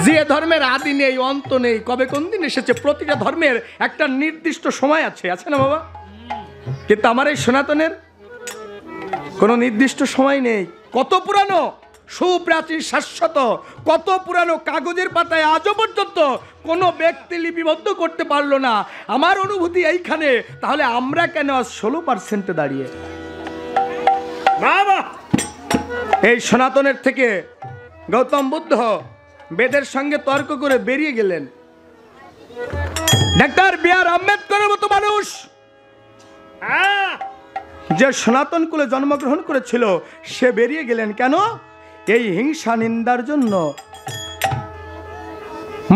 যে ধর্মের আদি নেই, অন্ত নেই, কবে কোন দিন এসেছে, প্রতিটা ধর্মের একটা নির্দিষ্ট সময় আছে, আছে না বাবা? কিন্তু আমার এই সনাতনের কোনো নির্দিষ্ট সময় নেই। কত পুরানো, সুপ্রাচীন, শাশ্বত, কত পুরানো, কাগজের পাতায় আজও পর্যন্ত কোনো ব্যক্তি লিপিবদ্ধ করতে পারলো না। আমার অনুভূতি এইখানে, তাহলে আমরা কেন 16% দাঁড়িয়ে? বাবা, এই সনাতনের থেকে গৌতম বুদ্ধ বেদের সঙ্গে তর্ক করে বেরিয়ে গেলেন। Doctor B.R.. আম্বেদকরের মতো মানুষ যে সনাতন কুলে জন্মগ্রহণ করেছিল, সে বেরিয়ে গেলেন কেন? এই হিংসা নিন্দার জন্য।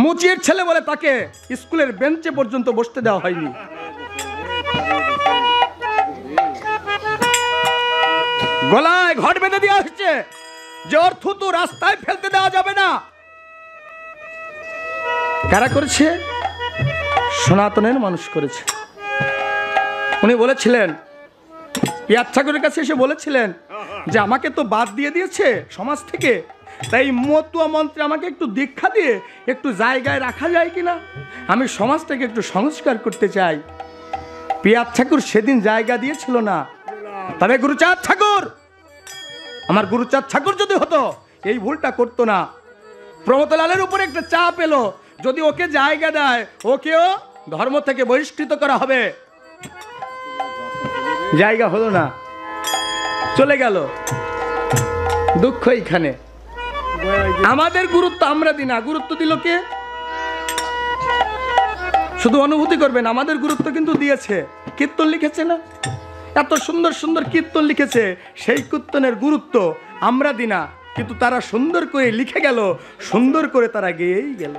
মুচির ছেলে বলে তাকে স্কুলের বেঞ্চে পর্যন্ত বসতে দেওয়া হয়নি। গলায় ঘট বেঁধে দেওয়া হচ্ছে যে ওর থুতু রাস্তায় ফেলতে দেওয়া যাবে না। কারা করেছে? সনাতনের মানুষ করেছে। উনি বলেছিলেন, পিয়ার ঠাকুরের কাছে এসে বলেছিলেন যে আমাকে তো বাদ দিয়ে দিয়েছে সমাজ থেকে, তাই মতুয়া মন্ত্রে আমাকে একটু দীক্ষা দিয়ে একটু জায়গায় রাখা যায় কিনা, আমি সমাজটাকে একটু সংস্কার করতে চাই। পিয়ার ঠাকুর সেদিন জায়গা দিয়েছিল না। তবে গুরুচাঁদ ঠাকুর, আমার গুরুচাঁদ ঠাকুর যদি হতো, এই ভুলটা করতো না। প্রমথলালের উপরে একটা চাপ এলো, যদি ওকে জায়গা দেয় ওকেও ধর্ম থেকে বহিষ্কৃত করা হবে। জায়গা হলো না, চলে গেল। দুঃখ এইখানে। আমাদের গুরুত্ব আমরা দিই না, গুরুত্ব দিল কে? শুধু অনুভূতি করবেন, আমাদের গুরুত্ব কিন্তু দিয়েছে। কীর্তন লিখেছে না, এত সুন্দর সুন্দর কীর্তন লিখেছে, সেই কীর্তনের গুরুত্ব আমরা দিই না, কিন্তু তারা সুন্দর করে লিখে গেল, সুন্দর করে তারা গেয়েই গেল।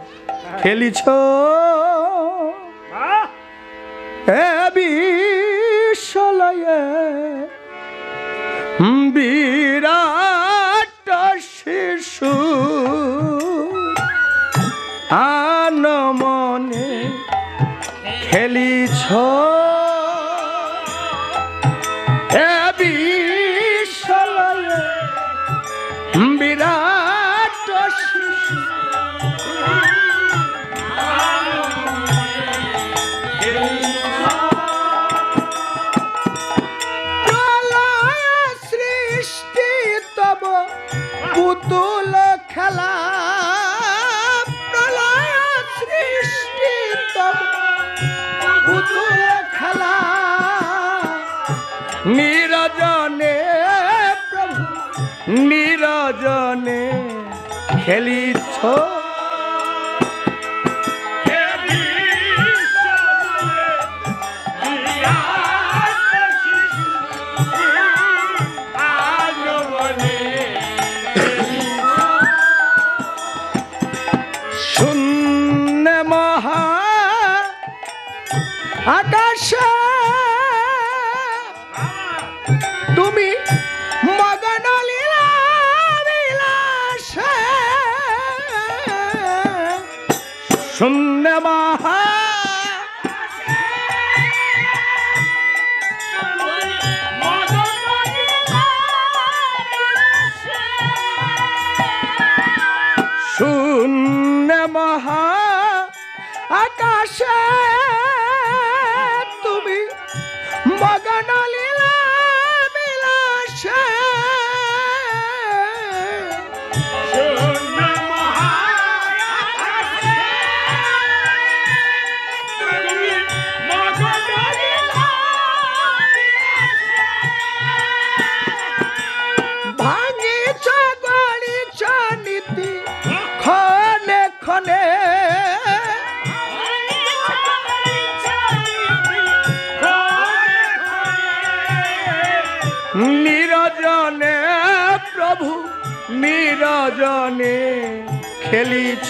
খেলিছ বিশালয়ে বিরাট শিশু আনমনে খেলিছ বিশালয়ে বিরাট শিশু পুতুল খেলা, প্রলয় সৃষ্টি তব পুতুল খেলা, নিরজনে প্রভু নিরজনে খেলিছ আকাশে তুমি মগন লীলা বিলাসে, শূন্য মহা শূন্য মহা আকাশে তুমি মগন লীলা বিলাসে, ভাঙিছ গড়িছ নীতি ক্ষণে ক্ষণে, নিরজনে প্রভু নিরজনে খেলিছ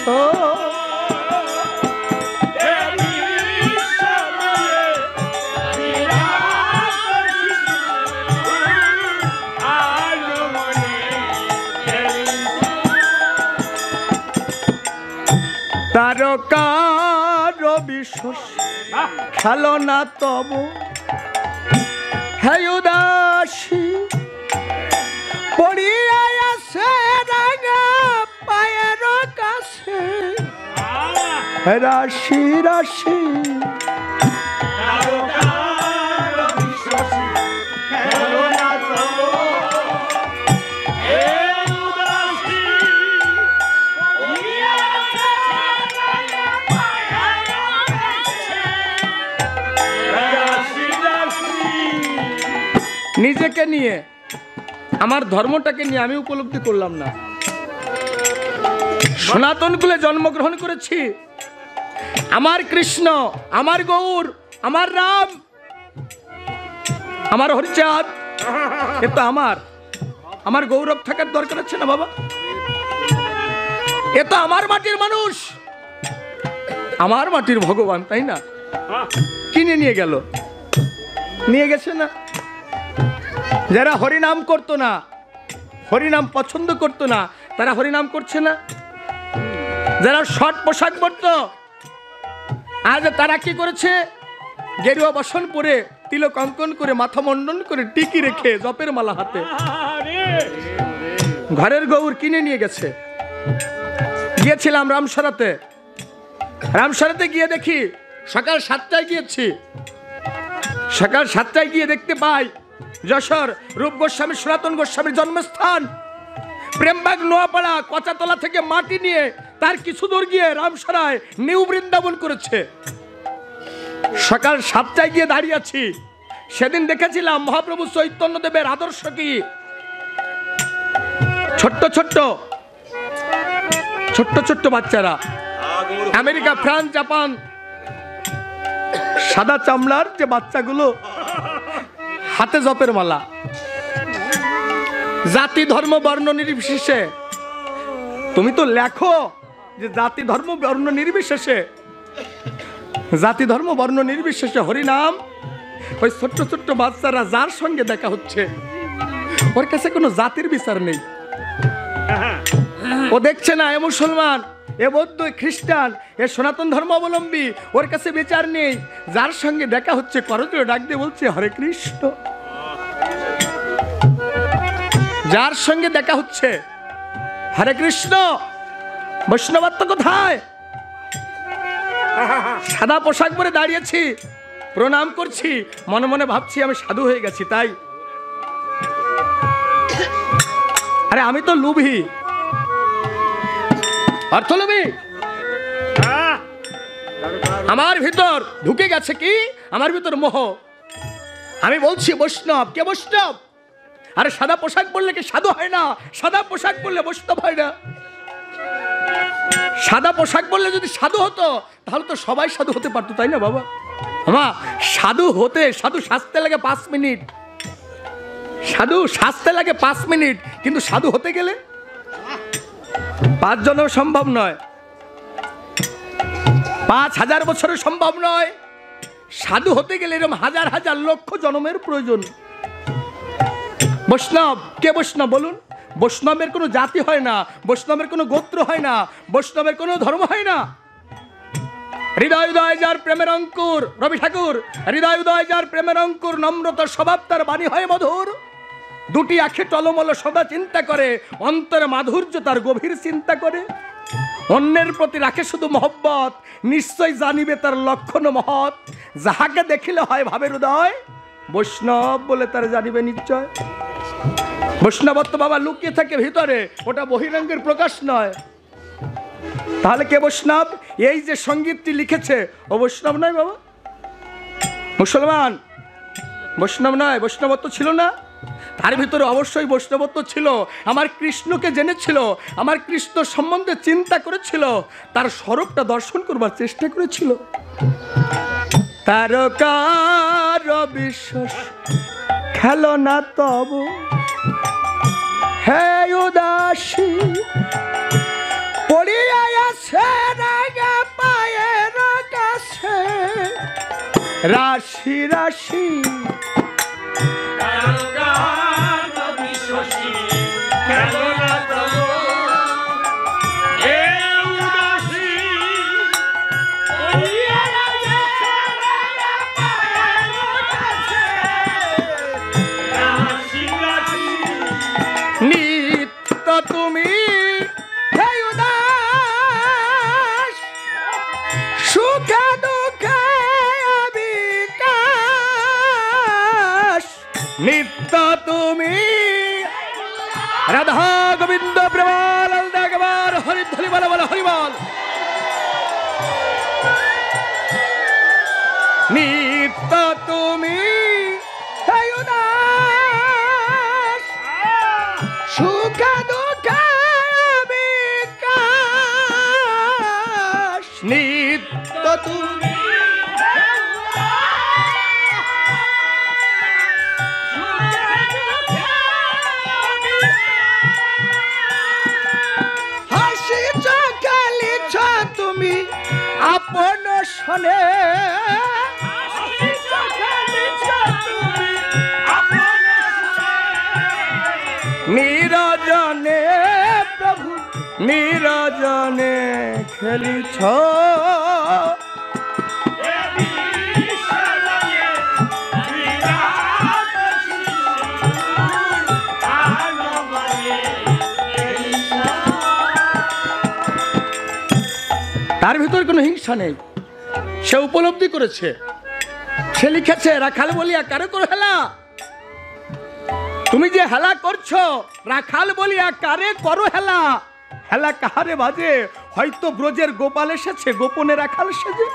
তারকার বিশ্বস খেলো না তব হে উদাসী, পড়িয়া আছে রাঙা পায়ের কাছে। রাশি রাশি নিজেকে নিয়ে, আমার ধর্মটাকে নিয়ে আমি উপলব্ধি করলাম না। সনাতন কুলে জন্মগ্রহণ করেছি, আমার কৃষ্ণ, আমার গৌর, আমার রাম, আমার হরিচাঁদ, এ তো আমার গৌরব থাকার দরকার আছে না বাবা? এ তো আমার মাটির মানুষ, আমার মাটির ভগবান, তাই না? কিনে নিয়ে গেল, নিয়ে গেছে না? যারা হরিনাম করতো না, হরিনাম পছন্দ করতো না, তারা হরিনাম করছে না। যারা শর্ট পোশাক পরতো, আজ তারা কি করেছে? গেরুয়া বসন পরে, তিলক অঙ্কন করে, মাথা মণ্ডন করে, টিকি রেখে, জপের মালা হাতে। ঘরের গৌর কিনে নিয়ে গেছে। গিয়েছিলাম রামসরাতে, রামসরাতে গিয়ে দেখি, সকাল 7টায় গিয়েছি, সকাল 7টায় গিয়ে দেখতে পাই যশোর রূপ গোস্বামী সনাতন গোস্বামীর জন্মস্থান প্রেমবাগ নোয়াপাড়া কচাতলা থেকে মাটি নিয়ে তার কিছু দূর গিয়ে রামসরায় নিউ বৃন্দাবন করেছে। সকাল 7টায় গিয়ে দাঁড়িয়ে আছি। সেদিন দেখেছিলাম মহাপ্রভু চৈতন্যদেবের আদর্শ কি। ছোট্ট ছোট্ট ছোট্ট ছোট্ট বাচ্চারা, আমেরিকা, ফ্রান্স, জাপান, সাদা চামড়ার যে বাচ্চাগুলো, হাতে জপের মালা, জাতি ধর্ম বর্ণ নির্বিশেষে। তুমি তো লেখো যে জাতি ধর্ম বর্ণ নির্বিশেষে, জাতি ধর্ম বর্ণ নির্বিশেষে হরিনাম। ওই ছোট্ট ছোট্ট বাচ্চারা যার সঙ্গে দেখা হচ্ছে, ওর কাছে কোনো জাতির বিচার নেই। ও দেখছে না এ মুসলমান, এ বৌদ্ধ, খ্রিস্টান, এ সনাতন ধর্ম অবলম্বী, ওর কাছে বিচার নেই। যার সঙ্গে দেখা হচ্ছে করজোড়ে ডাক দিয়ে বলছে হরে কৃষ্ণ। যার সঙ্গে দেখা হচ্ছে হরে কৃষ্ণ। বৈষ্ণবত্ব কোথায়? সাদা পোশাক পরে দাঁড়িয়েছি, প্রণাম করছি, মনে মনে ভাবছি আমি সাধু হয়ে গেছি। তাই আরে আমি তো লোভী, অর্থলোভী। আমার ভিতর ঢুকে গেছে কি, আমার ভিতর মোহ। আমি বলছি বৈষ্ণব। কে বৈষ্ণব? আরে সাদা পোশাক পরলে কি সাধু হয় না? সাদা পোশাক পরলে বৈষ্ণব হয় না? সাদা পোশাক পরলে যদি সাধু হতো তাহলে তো সবাই সাধু হতে পারতো, তাই না বাবা? আমা সাধু হতে, সাধু সাজতে লাগে 5 মিনিট, সাধু সাজতে লাগে 5 মিনিট, কিন্তু সাধু হতে গেলে 5 জনও সম্ভব নয়, 5000 বছরও সম্ভব নয়। সাধু হতে গেলে এরকম হাজার হাজার লক্ষ জন্মের প্রয়োজন। বৈষ্ণব, কে বৈষ্ণব বলুন? বৈষ্ণবের কোনো জাতি হয় না, বৈষ্ণবের কোনো গোত্র হয় না, বৈষ্ণবের কোনো ধর্ম হয় না। হৃদয় উদয় যার প্রেমের অঙ্কুর, রবি ঠাকুর, হৃদয় উদয় যার প্রেমের অঙ্কুর, নম্রতা স্বভাব তার বাণী হয় মধুর। দুটি আঁখে টলমল সদা চিন্তা করে, অন্তরে মাধুর্য তার গভীর চিন্তা করে। অন্যের প্রতি রাখে শুধু মহব্বত, নিশ্চয় জানিবে তার লক্ষণ মহৎ। যাহাকে দেখিলে হয় ভাবের উদয়, বৈষ্ণব বলে তার জানিবে নিশ্চয়। বৈষ্ণবত্ব বাবা লুকিয়ে থাকে ভিতরে, ওটা বহিরঙ্গের প্রকাশ নয়। তাহলে কে বৈষ্ণব? এই যে সঙ্গীতটি লিখেছে ও বৈষ্ণব নয় বাবা? মুসলমান বৈষ্ণব নয়? বৈষ্ণবত্ব ছিল না? তার ভিতরে অবশ্যই বৈষ্ণবত্ব ছিল। আমার কৃষ্ণকে জেনেছিল, আমার কৃষ্ণ সম্বন্ধে চিন্তা করেছিল, তার স্বরূপটা দর্শন করবার চেষ্টা করেছিল। তারকার বিশ্বাস খেলো না তব হে উদাসী, পড়িয়া আছে রাগা পায়ের কাছে রাশি রাশি। নিত্য তুমি হে উদাস, নিত্য তুমি রাধা গোবিন্দ প্রেমানন্দ একবার হরিধ্বনি বল বল হরি বল। নিত্য তুমি সুখ দুঃখ বিকাশ। নিত্য তুমি হাসি চকালিছ তুমি আপন শোনে। নিরজনে প্রভু নিরজনে খেলিছ। তার ভিতর কোনো হিংসা নেই, সে উপলব্ধি করেছে। সে লিখেছে রাখাল বলিয়া কারে করো হেলা। তুমি যে হেলা করছো রাখাল বলিয়া কারে করো হেলা। হেলা কাহারে বাজে, হয়তো ব্রজের গোপাল এসেছে গোপনে রাখাল সেজে।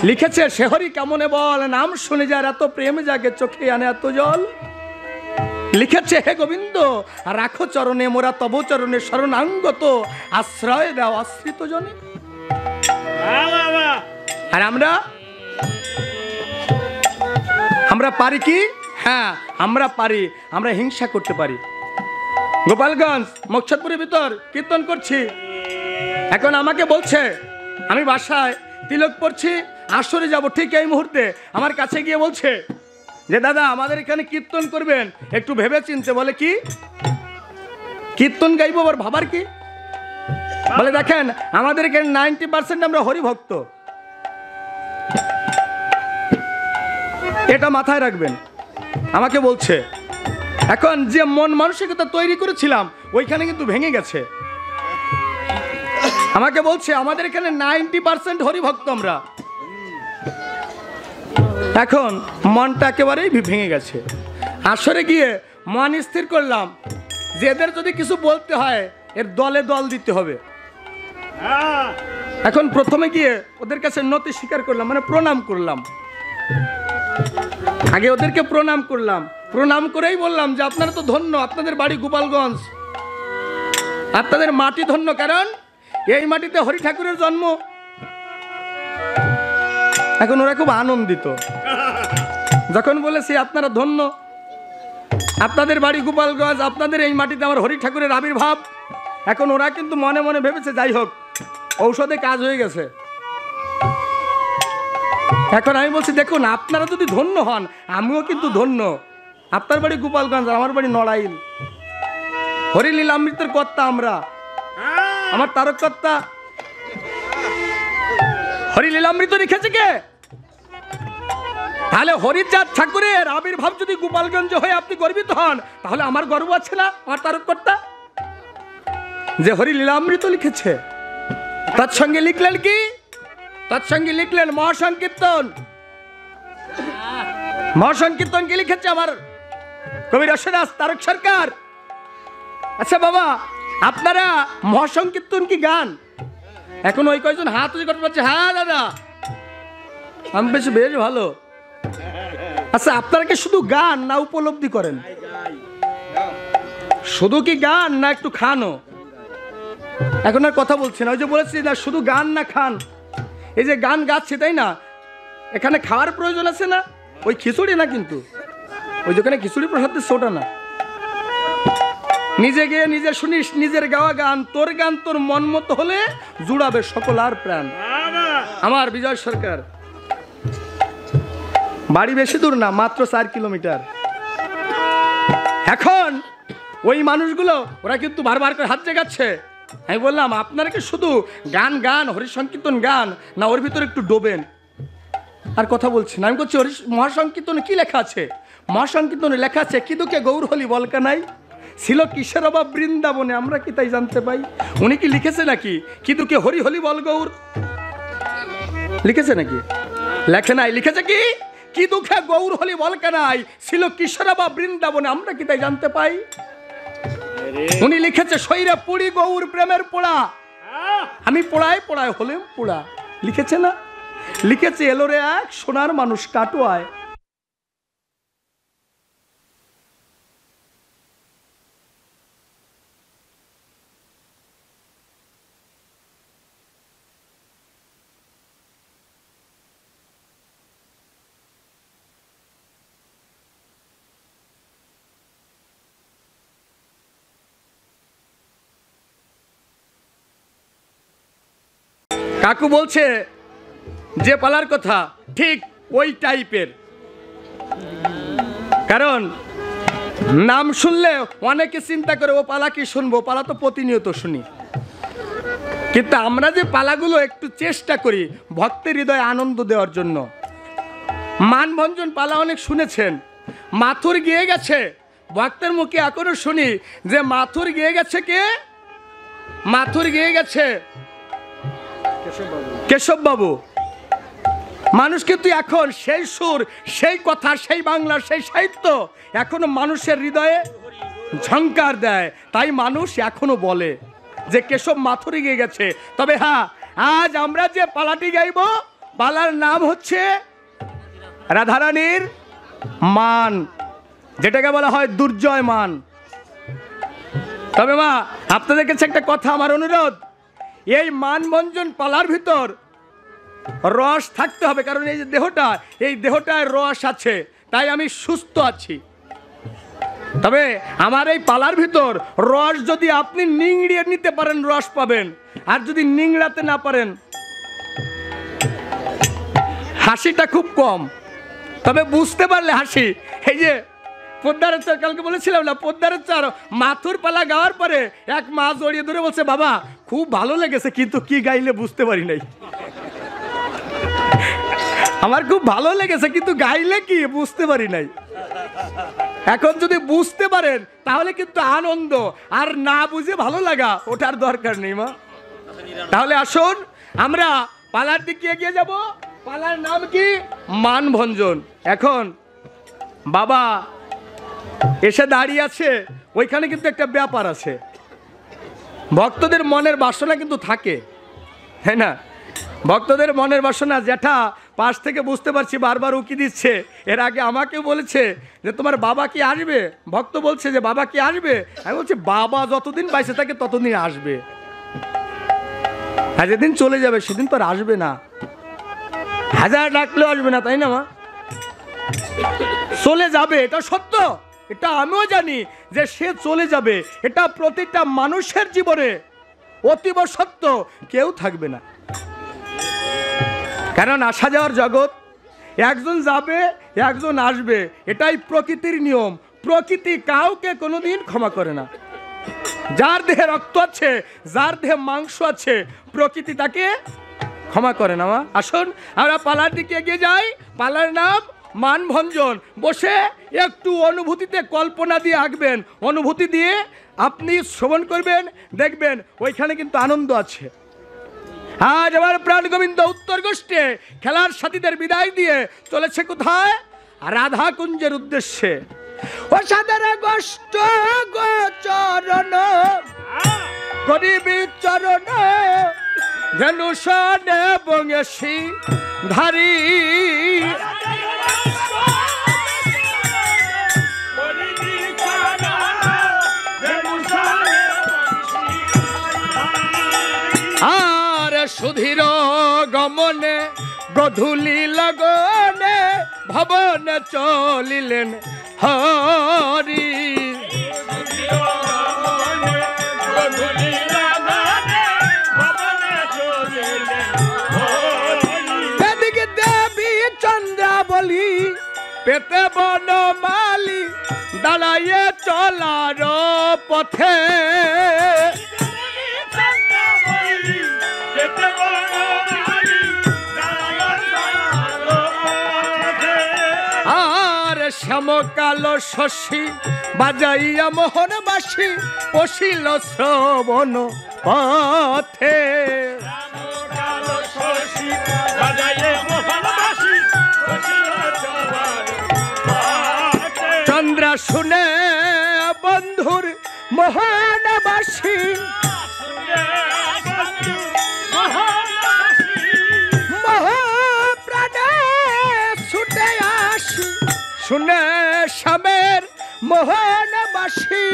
লিখেছে শেহরি কেমনে বল, নাম শুনে যার এত প্রেম জাগে চোখে আনে এত জল। লিখেছে হে গোবিন্দ রাখো চরণে মোরা তব চরণে শরণাঙ্গত, আশ্রয় দাও আশ্রিত জনে। আর আমরা পারি কি? হ্যাঁ আমরা পারি, আমরা হিংসা করতে পারি। গোপালগঞ্জ মকসদপুরের ভিতর কীর্তন করছি, এখন আমাকে বলছে আমি বাসায় তিলক পড়ছি, আসরে যাব ঠিক এই মুহূর্তে আমার কাছে গিয়ে বলছে যে দাদা আমাদের এখানে কীর্তন করবেন, একটু ভেবে চিনতে। বলে কি কীর্তন গাইবো, আবার ভাবার কি? বলে দেখেন আমাদের এখানে 90% আমরা হরিভক্ত, এটা মাথায় রাখবেন। আমাকে বলছে এখন যে মন মানসিকতা তৈরি করেছিলাম ওইখানে কিন্তু ভেঙে গেছে। আমাকে বলছে আমাদের এখানে 90% হরিভক্ত আমরা, এখন মনটা একেবারেই ভেঙে গেছে। আসরে গিয়ে মন স্থির করলাম যে এদের যদি কিছু বলতে হয় এর দলে দল দিতে হবে। এখন প্রথমে গিয়ে ওদের কাছে নতি স্বীকার করলাম, মানে প্রণাম করলাম। আগে ওদেরকে প্রণাম করলাম, প্রণাম করেই বললাম যে আপনারা তো ধন্য, আপনাদের বাড়ি গোপালগঞ্জ, আপনাদের মাটি ধন্য, কারণ এই মাটিতে হরি ঠাকুরের জন্ম। এখন ওরা খুব আনন্দিত যখন বলেছি আপনারা ধন্য, আপনাদের বাড়ি গোপালগঞ্জ, আপনাদের এই মাটিতে আমার হরি ঠাকুরের আবির্ভাব। এখন ওরা কিন্তু মনে মনে ভেবেছে যাই হোক ঔষধে কাজ হয়ে গেছে। এখন আমি বলছি দেখুন আপনারা যদি ধন্য হন আমিও কিন্তু ধন্য। আপনার বাড়ি গোপালগঞ্জ, আমার বাড়ি নড়াইল, হরিলীলামৃতের কর্তা আমরা, আমার তারক কর্তা হরিলীলামৃত লিখেছে কে? তাহলে হরিচাঁদ ঠাকুরের আবির্ভাব যদি গোপালগঞ্জ হয়ে আপনি গর্বিত হন তাহলে আমার গর্ব আছে না আমার তারক কর্তা যে হরিলীলামৃত লিখেছে? তৎসঙ্গে লিখলেন কি? তৎসঙ্গে লিখলেন মহাসংকীর্তন। মহাসংকীর্তন কি লিখেছে আমার কবি রসদাস তারক সরকার। আচ্ছা বাবা আপনারা মহাসংকীর্তন কি গান? এখন ওই কয়জন হাত উঁচু করতে পারছে, হ্যাঁ দাদা আমি বেশ ভালো। আচ্ছা আপনারা কি শুধু গান না উপলব্ধি করেন? শুধু কি গান না একটু খানও? এখন আর কথা বলছি না, ওই যে বলেছি না শুধু গান না খান। এই যে গান গাচ্ছে তাই না, এখানে খাওয়ার প্রয়োজন আছে না? ওই খিচুড়ি না, কিন্তু ওই যেখানে খিচুড়ি প্রসাদ দিচ্ছে ওটা না। নিজে গিয়ে নিজে শুনিস নিজের গাওয়া গান, তোর গান তোর মন মতো হলে জুড়াবে সকল আর প্রাণ। আমার বিজয় সরকার বাড়ি বেশি দূর না, মাত্র 4 কিলোমিটার। এখন ওই মানুষগুলো ওরা কিন্তু বারবার করে হাত জাগাচ্ছে। আমি বললাম আপনারা কি শুধু গান গান হরিসংকীর্তন গান না ওর ভিতরে একটু ডোবেন? আর কথা বলছেন। আমি বলছি মহাসংকীর্তনে কি লেখা আছে? মহাসংকীর্তনে লেখা আছে কি দুঃখে গৌর হলি বলকা নাই, ছিল কিসের অভাব বৃন্দাবনে আমরা কি তাই জানতে পাই। উনি কি লিখেছে নাকি কি দুঃখে হরি হলি বল গৌর? লিখেছে নাকি? লেখে নাই। লিখেছে কি কি দুঃখে গৌর হলি বলকানায় ছিল কিশোরা বা বৃন্দাবনে, আমরা কি তাই জানতে পাই? উনি লিখেছে শৈরা পুরী গৌর প্রেমের পোড়া, আমি পোড়ায় পোড়ায় হলেম পোড়া, লিখেছে না? লিখেছে এলো রে এক সোনার মানুষ কাটোয়ায়। কাকু বলছে যে পালার কথা ঠিক ওই টাইপের, কারণ নাম শুনলে অনেকে চিন্তা করে ও পালা কি শুনবো, পালা তো প্রতিনিয়ত শুনি, কিন্তু আমরা যে পালাগুলো একটু চেষ্টা করি ভক্তের হৃদয়ে আনন্দ দেওয়ার জন্য। মানভঞ্জন পালা অনেক শুনেছেন, মাথুর গিয়ে গেছে, ভক্তের মুখে এখনো শুনি যে মাথুর গিয়ে গেছে কে? মাথুর গিয়ে গেছে কেশব বাবু। মানুষ কিন্তু এখন সেই সুর, সেই কথা, সেই বাংলা, সেই সাহিত্য এখনো মানুষের হৃদয়ে ঝংকার দেয়, তাই মানুষ এখনো বলে যে কেশব মাথুরে গিয়ে গেছে। তবে হ্যাঁ, আজ আমরা যে পালাটি গাইব, পালার নাম হচ্ছে রাধারানীর মান, যেটাকে বলা হয় দুর্জয় মান। তবে মা, আপনাদের কাছে একটা কথা, আমার অনুরোধ, এই মানভঞ্জন পালার ভিতর রস থাকতে হবে, কারণ এই যে দেহটা, এই দেহটায় রস আছে, তাই আমি সুস্থ আছি। তবে আমার এই পালার ভিতর রস যদি আপনি নিংড়িয়ে নিতে পারেন রস পাবেন, আর যদি নিংড়াতে না পারেন হাসিটা খুব কম, তবে বুঝতে পারলে হাসি। এই যে পোদ্দারের চার, কালকে বলেছিলাম না, পোদ্দারের চার মাথুর পালা গাওয়ার পরে এক মা জড়িয়ে ধরে বলছে, বাবা খুব ভালো লেগেছে, কিন্তু কি গাইলে বুঝতে পারি নাই। আমার খুব ভালো লেগেছে কিন্তু গাইলে কি বুঝতে পারি নাই। এখন যদি বুঝতে পারেন তাহলে কিন্তু আনন্দ, আর না বুঝে ভালো লাগা ওটার দরকার নেই মা। তাহলে আসুন আমরা পালার দিকে এগিয়ে যাব। পালার নাম কি? মানভঞ্জন। এখন বাবা এসে দাঁড়িয়ে আছে, ওইখানে কিন্তু একটা ব্যাপার আছে, ভক্তদের মনের বাসনা কিন্তু থাকে, হ্যাঁ না? ভক্তদের মনের বাসনা জ্যাঠা পাশ থেকে বুঝতে পারছি বারবার উকি দিচ্ছে। এর আগে আমাকে বলেছে যে তোমার বাবা কি আসবে, ভক্ত বলছে যে বাবা কি আসবে, আমি বলছি বাবা যতদিন বাইসে থাকে ততদিন আসবে, আর যেদিন চলে যাবে সেদিন তো আর আসবে না, হাজার ডাকলেও আসবে না, তাই না মা? চলে যাবে, এটা সত্য, এটা আমিও জানি যে সে চলে যাবে, এটা প্রতিটা মানুষের জীবনে অতীব সত্য, কেউ থাকবে না, কারণ আসা যাওয়ার জগৎ, একজন যাবে একজন আসবে, এটাই প্রকৃতির নিয়ম। প্রকৃতি কাউকে কোনোদিন ক্ষমা করে না। যার দেহে রক্ত আছে, যার দেহে মাংস আছে, প্রকৃতি তাকে ক্ষমা করে না মা। আসুন আমরা পালার দিকে এগিয়ে যাই। পালার নাম মানভঞ্জন। বসে একটু অনুভূতিতে কল্পনা দিয়ে আঁকবেন, অনুভূতি দিয়ে আপনি শ্রবণ করবেন, দেখবেন ওইখানে কিন্তু আনন্দ আছে। আজ আমার প্রাণ গোবিন্দ উত্তর গোষ্ঠে খেলার সাথীদের বিদায় দিয়ে চলেছে কোথায়? রাধা কুঞ্জের উদ্দেশ্যে। ও সাদের গোষ্ঠ গোচরণ গরিবী চরণ ধনুষনে বঙ্গেশী ধারী, আর সুধীর গমনে গধূলি লগনে ভবনে চলিলেন হরি। এদিকে দেবী চন্দ্রাবলী পেতে বনমালী দাঁড়াইয়ে চলার পথে, আর শ্যামকাল শশী বাজাইয়া মোহনবাসী পশিল শ্রবণ পথে। শুনে বন্ধুর মোহনবাসী মহাপ্রাণে ছুটে আসি শুনে শ্যামের মোহনবাসী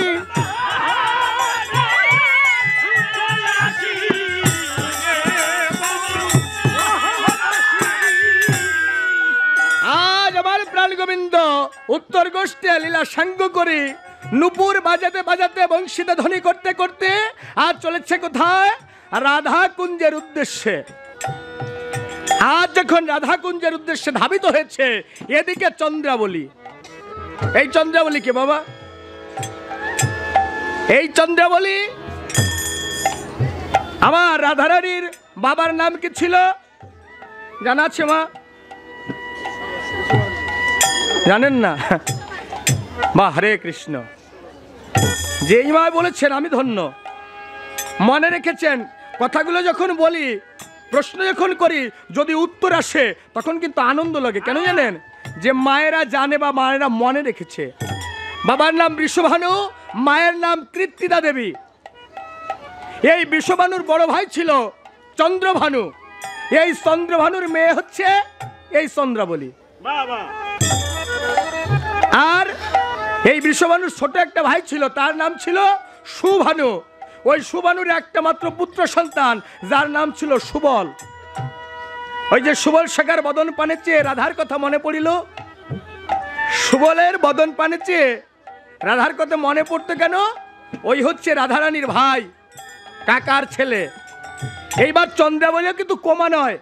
আজ আমার প্রাণ গোবিন্দ উত্তর গোষ্ঠী লীলা সাঙ্গ করে নুপুর বাজাতে বাজাতে বংশীতে ধ্বনি করতে করতে আজ চলেছে কোথায়? রাধা কুঞ্জের উদ্দেশ্যে। আজ যখন রাধা কুঞ্জের উদ্দেশ্যে ধাবিত হয়েছে, এদিকে চন্দ্রাবলী। এই চন্দ্রাবলী কে বাবা? এই চন্দ্রাবলী আমার রাধারানীর বাবার নাম কি ছিল জানা আছে মা? জানেন না? বা হরে কৃষ্ণ। যেই মা বলেছেন আমি ধন্য, মনে রেখেছেন কথাগুলো। যখন বলি, প্রশ্ন যখন করি, যদি উত্তর আসে তখন কিন্তু আনন্দ লাগে। কেন জানেন? যে মায়েরা জানে বা মায়েরা মনে রেখেছে। বাবার নাম বৃষভানু, মায়ের নাম কৃত্তিদা দেবী। এই বৃষভানুর বড় ভাই ছিল চন্দ্রভানু। এই চন্দ্রভানুর মেয়ে হচ্ছে এই চন্দ্রাবলী। আর এই বৃষভানুর ছোট একটা ভাই ছিল, তার নাম ছিল সুভানু। ওই সুভানুর একটা মাত্র পুত্র সন্তান, যার নাম ছিল সুবল। ওই যে সুবল শেখার বদন পানে চেয়ে রাধার কথা মনে পড়িল। সুবলের বদন পানে চেয়ে রাধার কথা মনে পড়তো কেন? ওই হচ্ছে রাধারানীর ভাই, কাকার ছেলে। এইবার চন্দ্রাবলীও কিন্তু কমা নয়।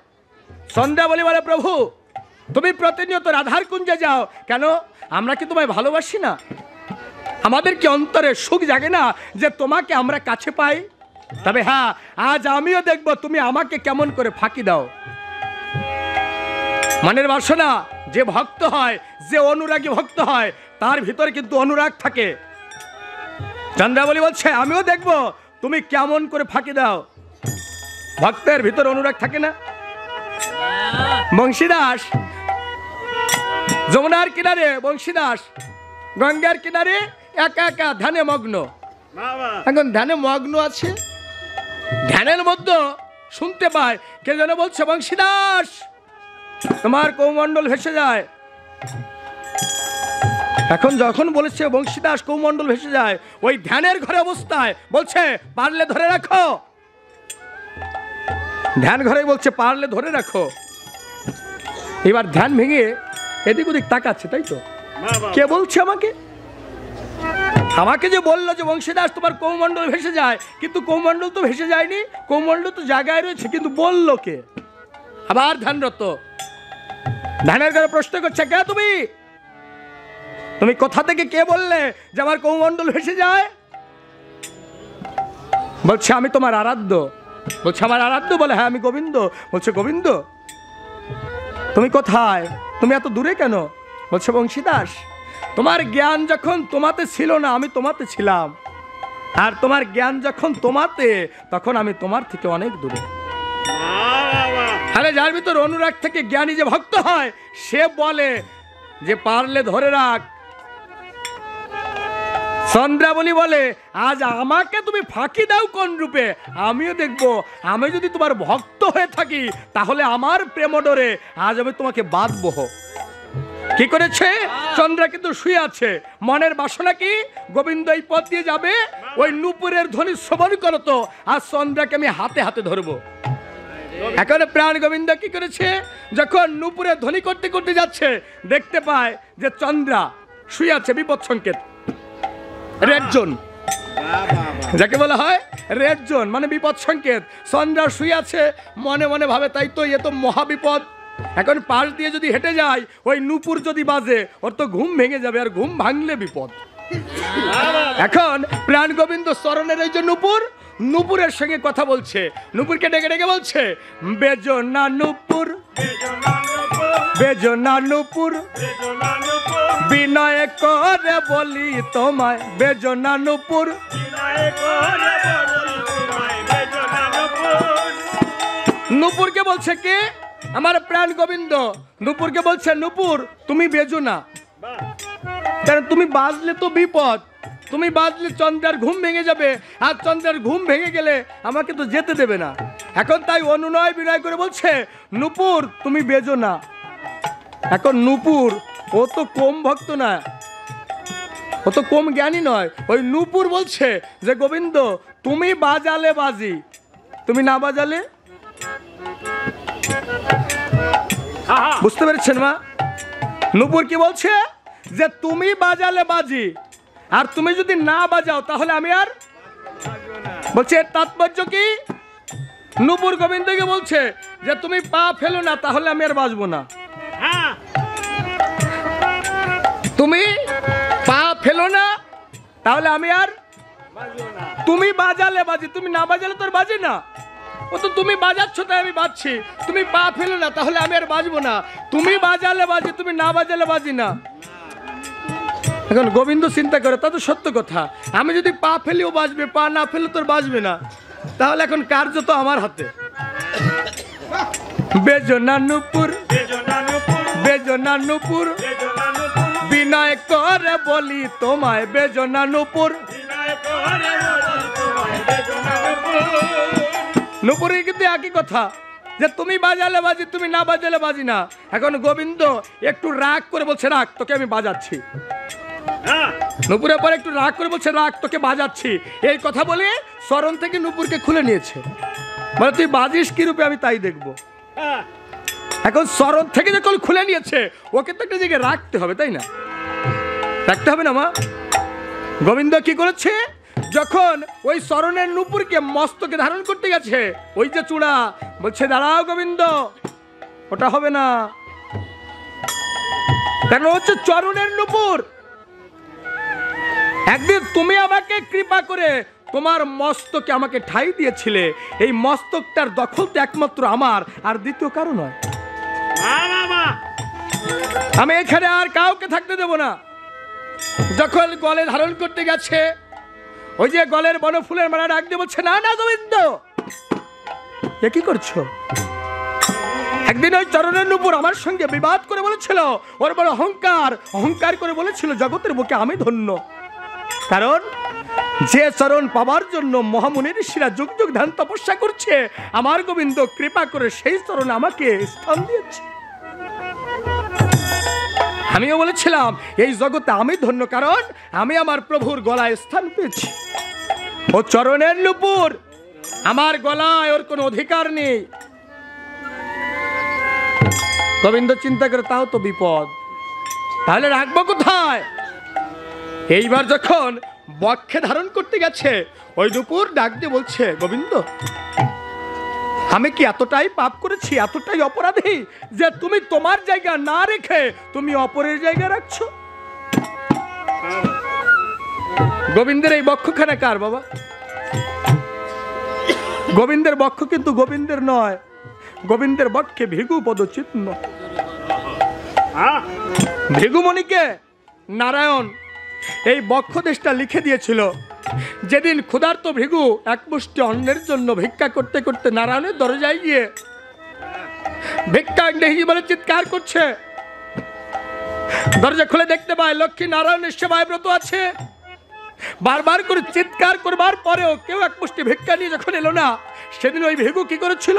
চন্দ্রাবলী বলে, প্রভু তুমি প্রতিনিয়ত রাধার কুঞ্জে যাও কেন? আমরা কি তোমায় ভালোবাসি না? আমাদের কি অন্তরে সুখ জাগে না যে তোমাকে আমরা কাছে পাই? তবে হ্যাঁ, আজ আমিও দেখব তুমি আমাকে কেমন করে ফাঁকি দাও। মনের বাসনা, যে ভক্ত হয়, যে অনুরাগী ভক্ত হয়, তার ভিতরে কিন্তু অনুরাগ থাকে। চন্দ্রাবলী বলছে আমিও দেখব তুমি কেমন করে ফাঁকি দাও। ভক্তের ভিতরে অনুরাগ থাকে না? বংশীদাস যমুনার কিনারে, বংশীদাস গঙ্গার কিনারে একা একা ধ্যানে মগ্ন। এখন ধ্যানে মগ্ন আছে, ধ্যানের মধ্যে শুনতে পায় কে যেন বলছে, বংশীদাস তোমার কৌমণ্ডল ভেসে যায়। এখন যখন বলেছে বংশীদাস কৌমণ্ডল ভেসে যায়, ওই ধ্যানের ঘরে অবস্থায় বলছে পারলে ধরে রাখো। ধ্যান ঘরে বলছে পারলে ধরে রাখো। এবার ধ্যান ভেঙে এদিক ওদিক তাকাচ্ছে, তাই তো? কে বলছে আমাকে? আমাকে যে বললো যে বংশীদাস তোমার কৌমণ্ডল ভেসে যায়, কিন্তু কৌমণ্ডল তো ভেসে যায়নি, কৌমণ্ডল তো জায়গায় রয়েছে, কিন্তু বললো কে? আবার ধ্যানরত ধ্যানের ঘরে প্রশ্ন করছে, কে তুমি? তুমি কোথা থেকে কে বললে যে আমার কৌমণ্ডল ভেসে যায়? বলছে আমি তোমার আরাধ্য। বলছে আমার আরাধ্য? বলে হ্যাঁ আমি গোবিন্দ। বলছে গোবিন্দ তুমি কোথায়? তুমি এত দূরে কেন? বলছে বংশীদাস তোমার জ্ঞান যখন তোমাতে ছিল না, আমি তোমাতে ছিলাম। আর তোমার জ্ঞান যখন তোমাতে, তখন আমি তোমার থেকে অনেক দূরে। আরে যার ভিতর অনুরাগ থেকে জ্ঞানী যে ভক্ত হয়, সে বলে যে পারলে ধরে রাখ। চন্দ্রাবলী বলে আজ আমাকে তুমি ফাঁকি দাও কোন রূপে? আমিও দেখব। আমি যদি তোমার ভক্ত হয়ে থাকি, তাহলে আমার প্রেমডোরে আজ আমি তোমাকে বাঁধবো। কি করেছে? চন্দ্রা কিন্তু শুয়ে আছে। মনের বাসনা কি? গোবিন্দ এই পথ দিয়ে যাবে, ওই নূপুরের ধ্বনি শ্রবণ করতো, আর চন্দ্রাকে আমি হাতে হাতে ধরবো। এখন প্রাণ গোবিন্দ কি করেছে? যখন নূপুরের ধ্বনি করতে করতে যাচ্ছে, দেখতে পায় যে চন্দ্রা শুয়ে আছে, বিপদ সংকেত, রেড জোন, যাকে বলা হয় রেড জোন, মানে বিপদ সংকেত। চন্দ্রা শুয়ে আছে, মনে মনে ভাবে তাই তো, এ তো মহাবিপদ। এখন পাশ দিয়ে যদি হেঁটে যায়, ওই নূপুর যদি বাজে, ওর তো ঘুম ভেঙে যাবে, আর ঘুম ভাঙলে বিপদ। এখন প্রাণ গোবিন্দ চরণের এই যে নূপুর, নূপুরের সঙ্গে কথা বলছে। নূপুরকে ডেকে ডেকে বলছে, বেজনা নূপুর, বেজনা নূপুর, বিনয় করে বলি তোমায়, বেজনা নূপুর। নূপুরকে বলছে কে? আমার প্রাণ গোবিন্দ। নূপুরকে বলছে, নূপুর তুমি বেজনা। কারণ তুমি বাজলে তো বিপদ, তুমি বাজলে চন্দ্রের ঘুম ভেঙে যাবে, আর চন্দ্রের ঘুম ভেঙে গেলে আমাকে তো যেতে দেবে না। এখন তাই অনুনয় বিনয় করে বলছে, নূপুর তুমি বেজো না। এখন নূপুর ও তো কম ভক্ত না, ও তো কম জ্ঞানী নয়। ওই নূপুর বলছে যে গোবিন্দ তুমি বাজালে বাজি, তুমি না বাজালে। বুঝতে পেরেছেন মা? নূপুর কি বলছে যে তুমি বাজালে বাজি, আর তুমি যদি না বাজাও তাহলে আমি আর। বলছে এর তাৎপর্য কি? নূপুর গোবিন্দকে বলছে যে তুমি পা ফেলো না, তাহলে আমি আর বাজবো না। তুমি পা ফেলো না, তাহলে আমি আর। তুমি বাজালে বাজি, তুমি না বাজালে তোর বাজি না। ও তো তুমি বাজাচ্ছ তাই আমি বাজছি। তুমি পা ফেলো না, তাহলে আমি আর বাজবো না। তুমি বাজালে বাজি, তুমি না বাজালে বাজি না। এখন গোবিন্দ চিন্তা করে, তা তো সত্য কথা। আমি যদি পা ফেলিও বাজবে, পা না ফেলে তোর বাজবে না, তাহলে এখন কার্য তো আমার হাতে। বেজো না নূপুর, বেজো না নূপুর, বিনয় করে বলি তোমায় বেজো না নূপুর। নূপুরের কিন্তু একই কথা, যে তুমি বাজালে বাজি, তুমি না বাজালে বাজি না। এখন গোবিন্দ একটু রাগ করে বলছে, রাগ, তোকে আমি বাজাচ্ছি। নূপুরের পর একটু রাগ করে বলছে, রাগ, তোকে বাজাচ্ছি। এই কথা বলে শরণ থেকে নূপুরকে খুলে নিয়েছে, মানে তুই বাজিস কি রূপে আমি তাই দেখবো। এখন শরণ থেকে যখন খুলে নিয়েছে, ওকে তো একটা জায়গায় রাখতে হবে, তাই না? রাখতে হবে না মা? গোবিন্দ কি করেছে, যখন ওই শরণের নূপুরকে মস্তকে ধারণ করতে গেছে, ওই যে চূড়া, বলছে দাঁড়াও গোবিন্দ, ওটা হবে না, কেন হচ্ছে চরণের নূপুর। একদিন তুমি আমাকে কৃপা করে তোমার মস্তকে আমাকে ঠাই দিয়েছিলে, এই মস্তকটার দখল তো একমাত্র আমার, আর দ্বিতীয় কারো নয়। আমি এখানে আর কাউকে থাকতে দেব না। যখন গলে ধারণ করতে গেছে, ওই যে গলের বনফুলের মালা ডাক দিয়ে বলছে, না না গোবিন্দ, এ কি করছো? একদিন ওই চরণের নূপুর আমার সঙ্গে বিবাদ করে বলেছিল, ওর বড় অহংকার, অহংকার করে বলেছিল জগতের বুকে আমি ধন্য। কারণ যে চরণ পাবার জন্য মহামুনি ঋষিরা যুগ যুগ ধ্যান তপস্যা করছে, আমার গোবিন্দ কৃপা করে সেই চরণ আমাকে স্থান দিয়েছে। আমিও বলেছিলাম এই জগতে আমি ধন্য, কারণ আমি আমার প্রভুর গলায় স্থান পেয়েছি। ও চরণের নূপুর, আমার গলায় ওর কোনো অধিকার নেই। গোবিন্দ চিন্তা করে, তাও তো বিপদ, তাহলে রাখবো কোথায়? এইবার যখন বক্ষে ধারণ করতে গেছে, ওই নূপুর ডাক দিয়ে বলছে, গোবিন্দ আমি কি এতটাই পাপ করেছি, এতটাই অপরাধী, যে তুমি তোমার জায়গা না রেখে তুমি অপরের জায়গা রাখছো? গোবিন্দের এই বক্ষখানা কার বাবা? গোবিন্দের বক্ষ কিন্তু গোবিন্দের নয়, গোবিন্দের বক্ষে ভৃগু পদচিহ্ন। ভৃগুমণিকে নারায়ণ এই বক্ষ দেশটা লিখে দিয়েছিল। যেদিন ক্ষুধার্ত ভৃগু এক মুষ্টি অন্নের জন্য ভিক্ষা করতে করতে নারায়ণের দরজায় গিয়ে ভিক্ষা নেহি বলে চিৎকার করছে, দরজা খুলে দেখতে পায় লক্ষ্মী নারায়ণের সেবায় ব্রত আছে। বারবার করে চিৎকার করবার পরেও কেউ এক মুষ্টি ভিক্ষা নিয়ে যখন এলো না, সেদিন ওই ভৃগু কি করেছিল,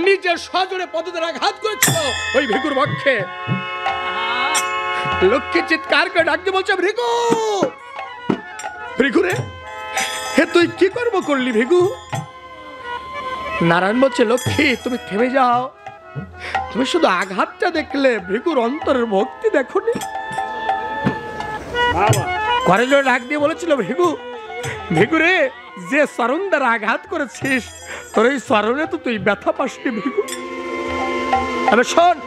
নিজের সজোরে পদদ্বারা আঘাত করেছিল ওই ভৃগুর বক্ষে। লক্ষ্মী চিৎকার করে ডাকতে বলছে, ভৃগু, ভৃগু রে, হে তুই কি কর্ম করলি ভৃগু? নারায়ণ বলছে, লক্ষ্মী তুমি থেমে যাও, তুমি শুধু আঘাতটা দেখলে, ভৃগুর অন্তরের ভক্তি দেখোনি। ঘরে জোরে ডাক দিয়ে বলেছিল, ভৃগু, ভৃগু রে, যে চরণ দ্বারা আঘাত করেছিস, তোর এই চরণে তো তুই ব্যথা পাসনি ভৃগু। তবে শোন,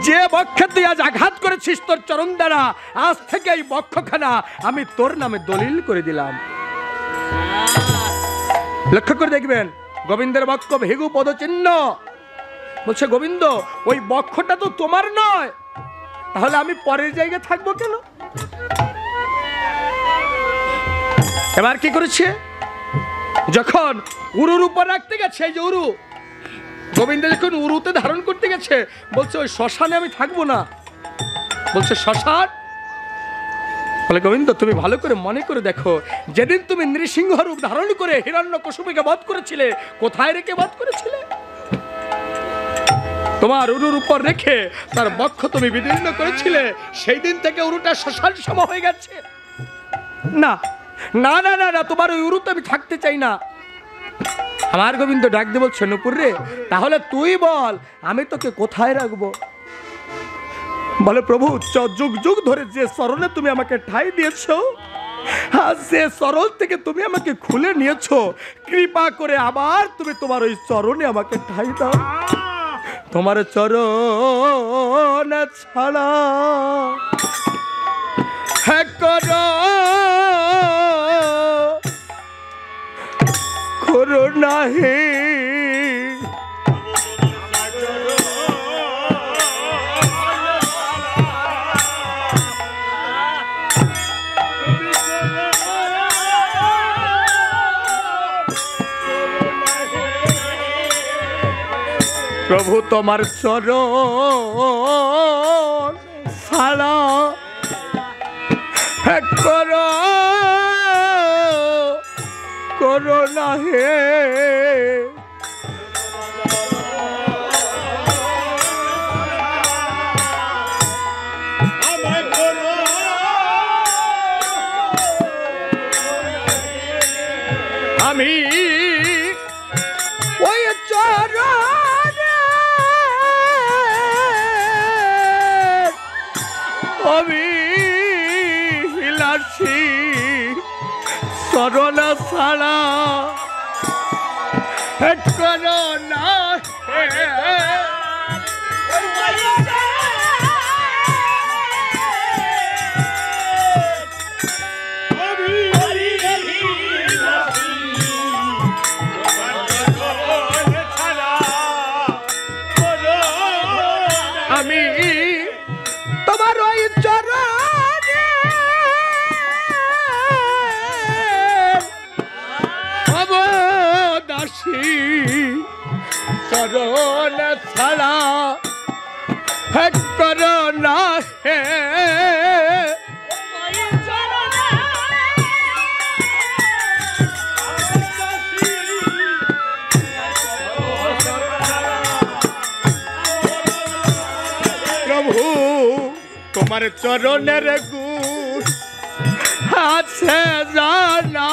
যে বক্ষে তুই আজ আঘাত করেছিস তোর চরণ দ্বারা, আজ থেকে এই বক্ষখানা আমি তোর নামে দলিল করে দিলাম। লক্ষ্য করে দেখবেন, গোবিন্দের বক্ষ ভৃগু পদচিহ্ন। বলছে, গোবিন্দ ওই বক্ষটা তো তোমার নয়, তাহলে আমি পরের জায়গায় থাকবো কেন? এবার কি করেছে, যখন উরুর উপর রাখতে গেছে, এই যে উরু, গোবিন্দ যখন উরুতে ধারণ করতে গেছে, বলছে ওই শ্মশানে আমি থাকবো না। বলছে শ্মশান? বলে গোবিন্দ তুমি ভালো করে মনে করে দেখো, যেদিন তুমি নৃসিংহ রূপ ধারণ করে হিরণ্যকশিপুকে বধ করেছিলে, কোথায় রেখে বধ করেছিলে? তোমার উরুর উপর রেখে তার বক্ষ তুমি বিদীর্ণ করেছিলে। সেই দিন থেকে উরুটা শ্মশান সম হয়ে গেছে। না না না না না, তোমার ওই উরুতে আমি থাকতে চাই না। আমার গোবিন্দ ডাক দিয়ে বলছে, নুপুর রে, তাহলে তুই বল আমি তোকে কোথায় রাখবো? বলে প্রভু, যুগ যুগ ধরে যে চরণে তুমি আমাকে ঠাঁই দিয়েছো, আর যে চরণ থেকে তুমি আমাকে খুলে নিয়েছো, কৃপা করে আবার তুমি তোমার ওই চরণে আমাকে ঠাঁই দাও। তোমার চরণ ছাড়া হ্যাঁ করো নাহি প্রভু, তোমার চরণ ছাড়া করো না হে। আমি ওই চরণ অভিলাষী চরণ ছাড়া করো না হে। আমি তোমার ওই চরণে অবদাসী চরণ ছাড়া করো না হে। প্রভু, তোমার চরণের গুণ আছে জানা,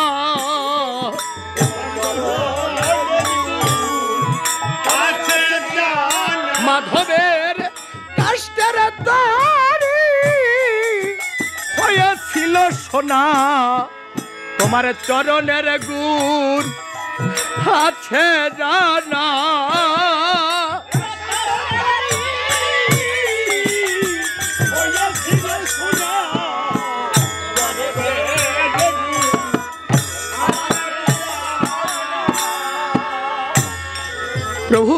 মাধবের কাষ্টের তরি হয়েছিল সোনা। তোমার চরণের গুণ আছে জানা, প্রভু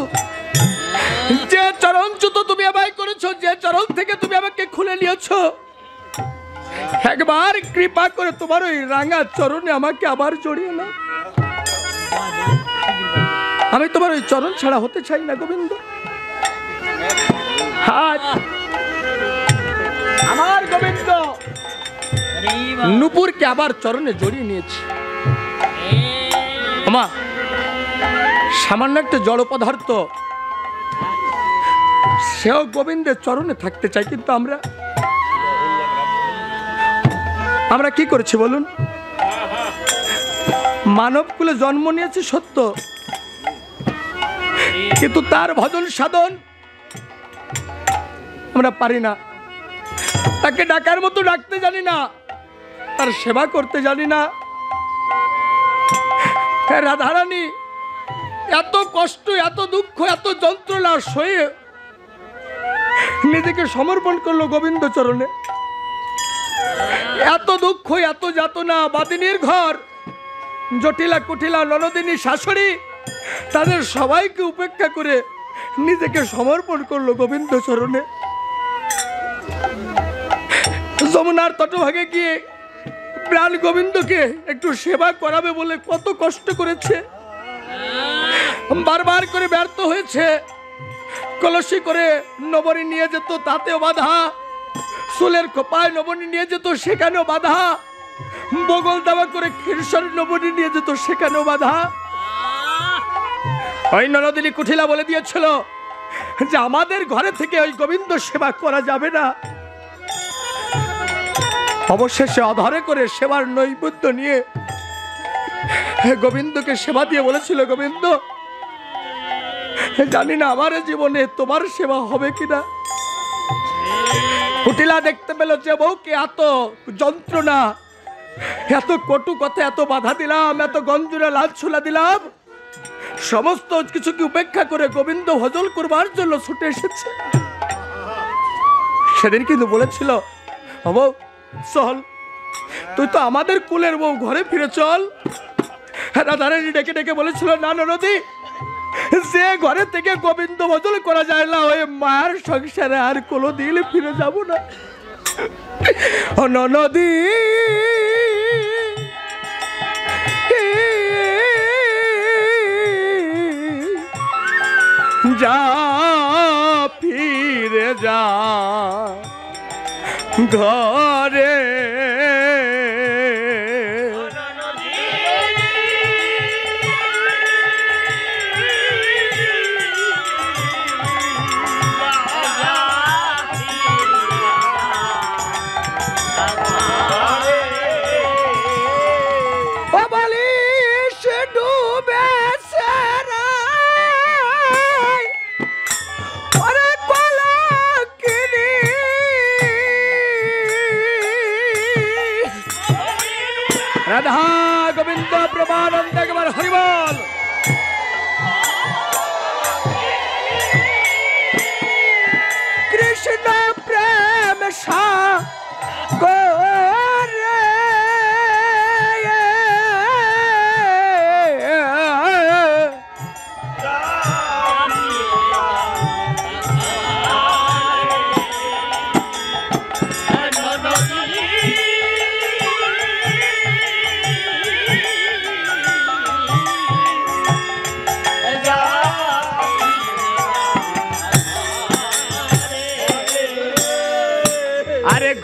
যে চরণচ্যুত তুমি আমায় করেছো, যে চরণ থেকে তুমি আমাকে খুলে নিয়েছো, একবার কৃপা করে তোমার ওই রাঙা চরণে আমাকে আবার জড়িয়ে নাও। আমি তোমার ওই চরণ ছাড়া হতে চাই না গোবিন্দ। আমার গোবিন্দ নূপুরকে আবার চরণে জড়িয়ে নিয়েছে। আমা সামান্য একটা জড় পদার্থ, সেও গোবিন্দের চরণে থাকতে চাই, কিন্তু আমরা কি করেছি বলুন? মানব কুলে জন্ম নিয়েছি সত্য, কিন্তু তার ভজন সাধন আমরা পারি না। তাকে ডাকার মতো ডাকতে জানি না, তার সেবা করতে জানি না। রাধারানী এত কষ্ট, এত দুঃখ, এত যন্ত্রণা সয়ে নিজেকে সমর্পণ করলো গোবিন্দ চরণে। এত দুঃখ, এত যাতনা, বাদিনীর ঘর, জটিলা কুটিলা ননদিনী শাশুড়ি, তাদের সবাইকে উপেক্ষা করে নিজেকে সমর্পণ করলো গোবিন্দ চরণে। যমুনার তটভাগে গিয়ে প্রাণ গোবিন্দকে একটু সেবা করাবে বলে কত কষ্ট করেছে, বারবার করে ব্যর্থ হয়েছে। কলসি করে নবরী নিয়ে যেত, তাতেও বাধা। চুলের খোপায় নবনী নিয়ে যেত, সেখানেও বাধা। বগল দাবা করে ক্ষীরসর নবনী নিয়ে যেত, সেখানেও বাধা। ওই ননদিনী কুঠিলা বলে দিয়েছিল যে আমাদের ঘরে থেকে ওই গোবিন্দ সেবা করা যাবে না। অবশেষে অধরে করে সেবার নৈবেদ্য নিয়ে গোবিন্দকে সেবা দিয়ে বলেছিল, গোবিন্দ জানি না আমার জীবনে তোমার সেবা হবে কিনা। কুটিলা দেখতে পেল যে বউকে এত যন্ত্রণা, এত কটু কথা, এত বাধা দিলাম, এত গঞ্জুরা লাঞ্ছনা দিলাম, সমস্ত কিছুকে উপেক্ষা করে গোবিন্দ ভজন করবার জন্য ছুটে এসেছে। সেদিন কিন্তু বলেছিল, বউ চল, তুই তো আমাদের কুলের বউ, ঘরে ফিরে চল। রাধারানী ডেকে ডেকে বলেছিল, না ননদি, যে ঘরে থেকে গোবিন্দ ভজন করা যায় না, ওই মায়ের সংসারে আর কোনোদিন ফিরে যাব না। ননদি যা, ফিরে যা ঘরে। রাধা গোবিন্দ প্রমানন্দ, একবার হরি বল। কৃষ্ণ প্রেম সাগরে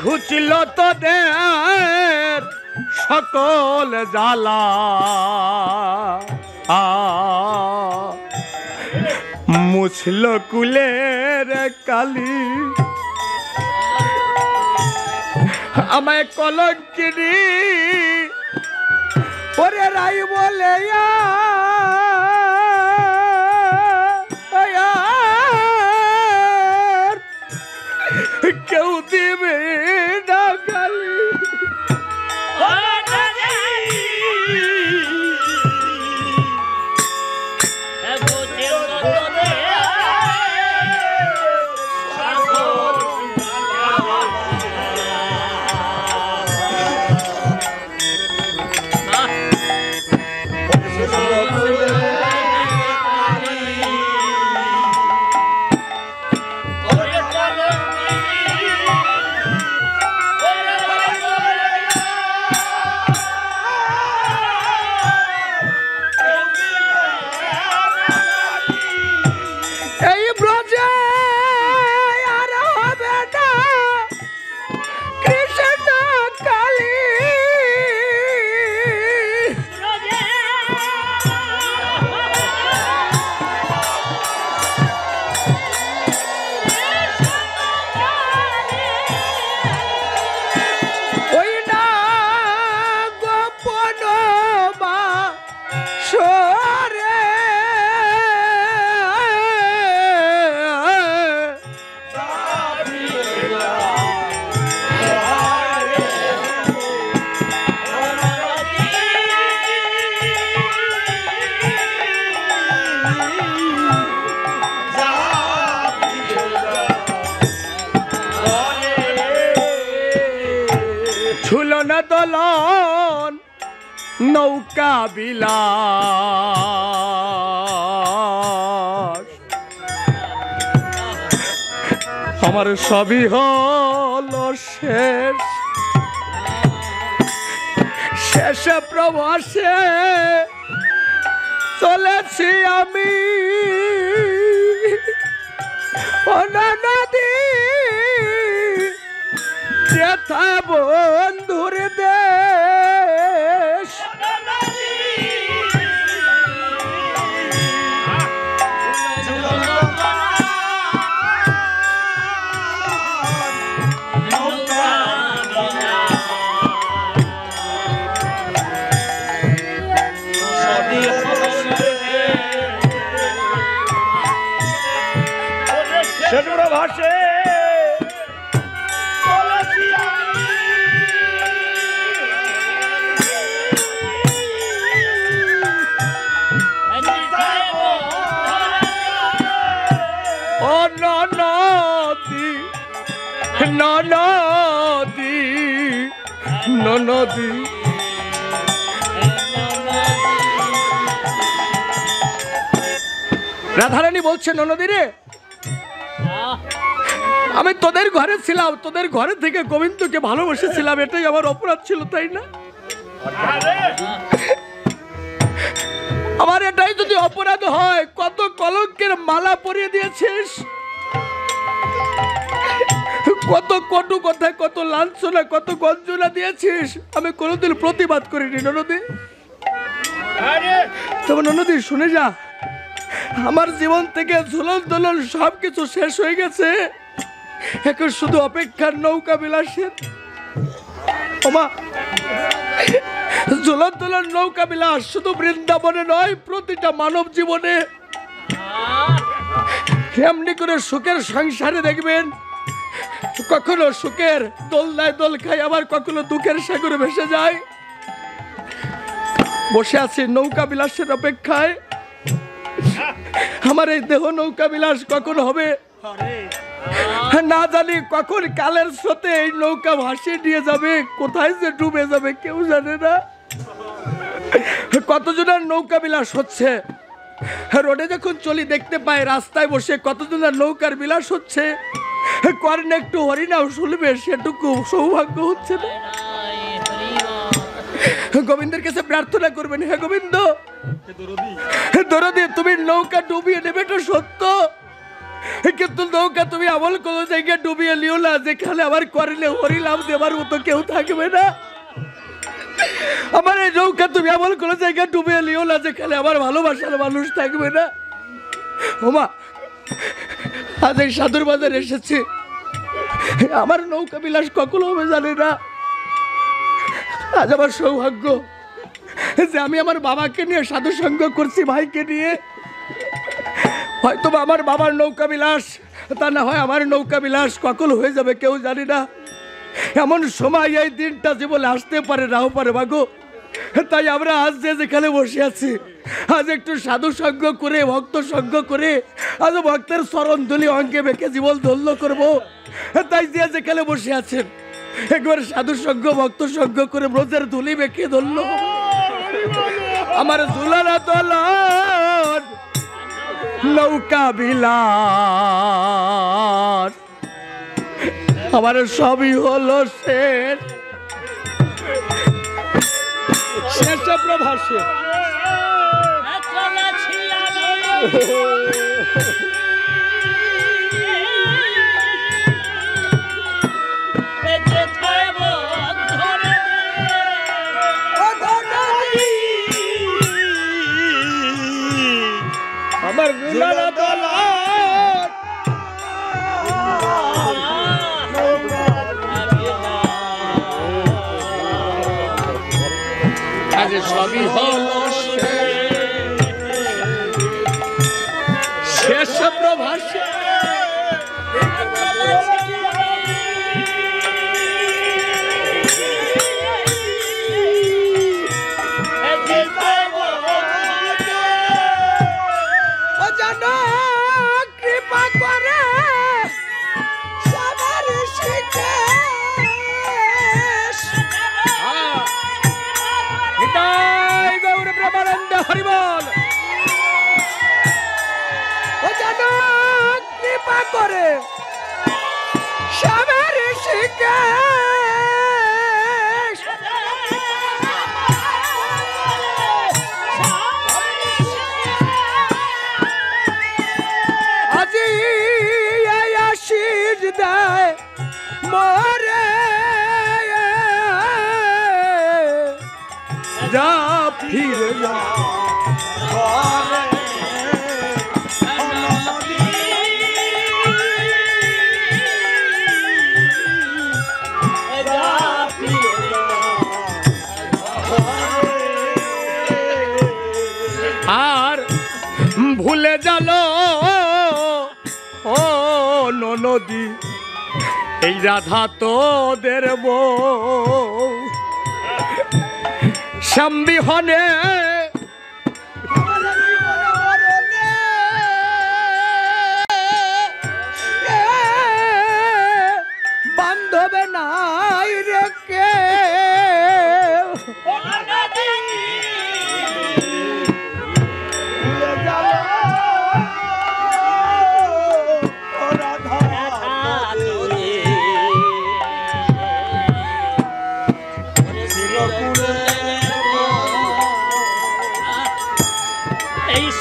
ঘুচল তোদের সকল জ্বালা, মুছল কুলের কালি, আমায় কলঙ্কিনী ওরে রাই বলে কেউ দিবে না গালি। ঝুলনা দোলন নৌকা বিলাস, আমার সবই হলো শেষ, শেষে প্রবাসে চলেছি আমি। ও নদী শেষ প্রভাসে ননদী ননদী রাধারানী বলছে, ননদী রে, আমি তোদের ঘরে ছিলাম, তোদের ঘরে থেকে গোবিন্দকে ভালোবেসেছিলাম, এটাই আমার অপরাধ ছিল, তাই না? আমার এটাই যদি অপরাধ হয়, কত কলঙ্কের মালা পরিয়ে দিয়েছিস, কত কটু কথা, কত লাঞ্ছনা, কত গঞ্জনা দিয়েছিস, আমি কোনোদিন প্রতিবাদ করিনি ননদী। তবে ননদী শুনে যা, আমার জীবন থেকে ঝুলন দোলন সবকিছু শেষ হয়ে গেছে, এখন শুধু অপেক্ষার নৌকা বিলাসের। ওমা, ঝুলন দোলন নৌকা বিলাস শুধু বৃন্দাবনে নয়, প্রতিটা মানব জীবনে এমনি করে সুখের সংসারে দেখবেন, কখনো সুখের দোলনায় দোল খায়, আবার কখনো দুঃখের সাগরে ভেসে যায়। বসে আছি নৌকা বিলাসের অপেক্ষায়, আমার এই দেহ নৌকা বিলাস কখন হবে না জানি, কখন কালের স্রোতে এই নৌকা ভাসিয়ে নিয়ে যাবে, কোথায় যে ডুবে যাবে কেউ জানে না। কতজনের নৌকা বিলাস হচ্ছে, রোডে যখন চলি দেখতে পাই, রাস্তায় বসে কতজনের নৌকার বিলাস হচ্ছে, কর্ণে একটু হরিনাও শুনবে সেটুকু সৌভাগ্য হচ্ছে না। গোবিন্দের কাছে প্রার্থনা করবেন, হে গোবিন্দ দরদি, তুমি নৌকা ডুবিয়ে নেবে তো সত্য, কিন্তু নৌকা তুমি আমল কোনো জায়গায় ডুবিয়ে নিও না যেখানে আমার কর্ণে হরিনাম দেবার মতো কেউ থাকবে না। আমার এই নৌকা তুমি আমল কোনো জায়গায় ডুবিয়ে নিও না যেখানে আমার ভালোবাসার মানুষ থাকবে না। ওমা, আজ এই সাধুর বাজারে এসেছি, আমার নৌকা বিলাস কখনো হবে জানি না। আজ আমার সৌভাগ্য যে আমি আমার বাবাকে নিয়ে সাধু সঙ্গ করছি, ভাইকে নিয়ে। হয়তো আমার বাবার নৌকা বিলাস, তা না হয় আমার নৌকা বিলাস কখন হয়ে যাবে কেউ জানি না। এমন সময় এই দিনটা জীবনে আসতে পারে, নাও পারে ভাগো। তাই আমরা আজ যে যেখানে বসে আছি, আজ একটু সাধু সঙ্গ করে, ভক্ত সঙ্গ করে, আজ ভক্তের চরণ ধুলি অঙ্গে বেঁকে জীবন ধন্য করবো। তাই যে যেখানে বসে আছেন, একবার সাধু সঙ্গ, ভক্ত সঙ্গ করে ব্রজের ধুলি বেঁকে ধন্য আমার ঝুলানা দোলন নৌকা বিলাস, আমার সবই হলো শেষ, শেষ প্রভাসে। আমার ঝুলানা দোলন আজ সবই হলো শেষ প্রভাসে। কৃপা করে সবার শিখে গৌর প্রেমানন্দ হরিবল, ও যেন কৃপা করে সবার শিখে আজি আশিস দেয় মোরে যা ফিরে যা আর ভুলে গেল ও নদী এই রাধা তোদের বউ শ্যামবিহনে বান্ধবে নাই রেখে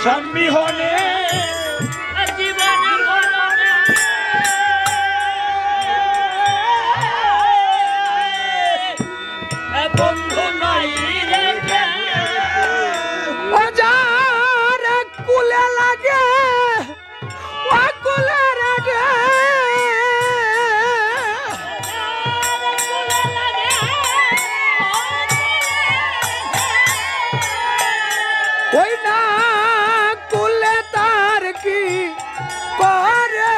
সম্মিহনে জীবন বন্ধু নাই রেখে যার কুলে লাগে ও কুলে লাগে ওই না কুলে তার কি করে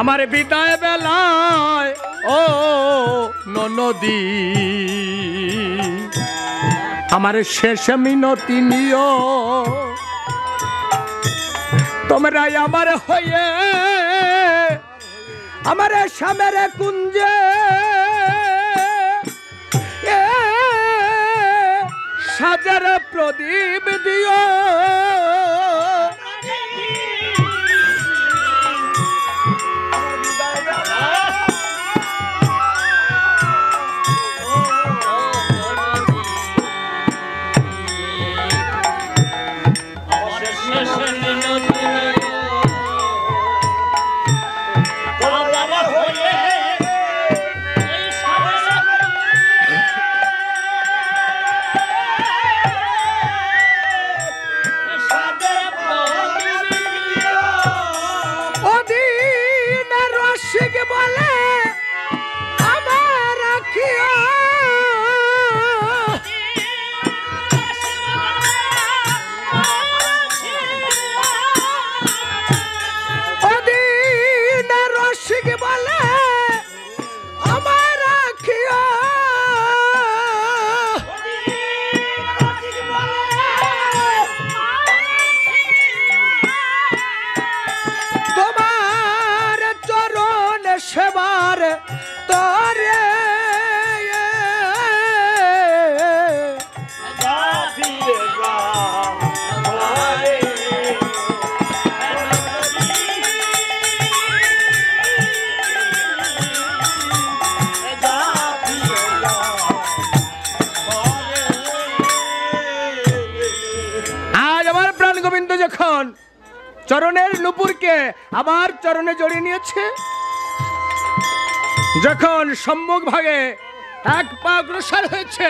আমার বিদায় বেলায় ও নদী আমার শেষ মিনতি নিও তোমরা আমার হয়ে আমার শ্যামের কুঞ্জে সাজার প্রদীপ দিও বলে আমার রাখিয়া অদিন রসিক বলে আমার রাখিয়া তোমার চরণ সেবার তরে আজ আমার প্রাণ গোবিন্দ যখন চরণের নুপুরকে আবার চরণে জড়িয়ে নিয়েছে, যখন সম্মুখ ভাগে এক পা অগ্রসর হয়েছে,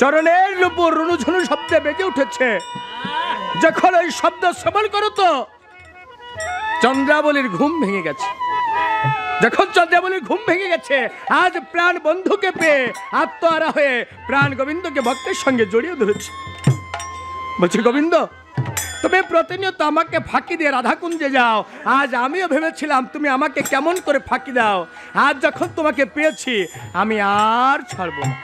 চরণের নুপুর রুনুঝুনু শব্দে বেজে উঠেছে, যখন ওই শব্দ শ্রবণ করো তো চন্দ্রাবলীর ঘুম ভেঙে গেছে। যখন চন্দ্রাবলীর ঘুম ভেঙে গেছে, আজ প্রাণ বন্ধুকে পেয়ে আত্মহারা হয়ে প্রাণ গোবিন্দকে ভক্তের সঙ্গে জড়িয়ে ধরেছে। বলছি গোবিন্দ, তুমি প্রতিনিয়ত আমাকে ফাঁকি দিয়ে রাধাকুঞ্জে যাও, আজ আমিও ভেবেছিলাম তুমি আমাকে কেমন করে ফাঁকি দাও। আজ যখন তোমাকে পেয়েছি আমি আর ছাড়বো না,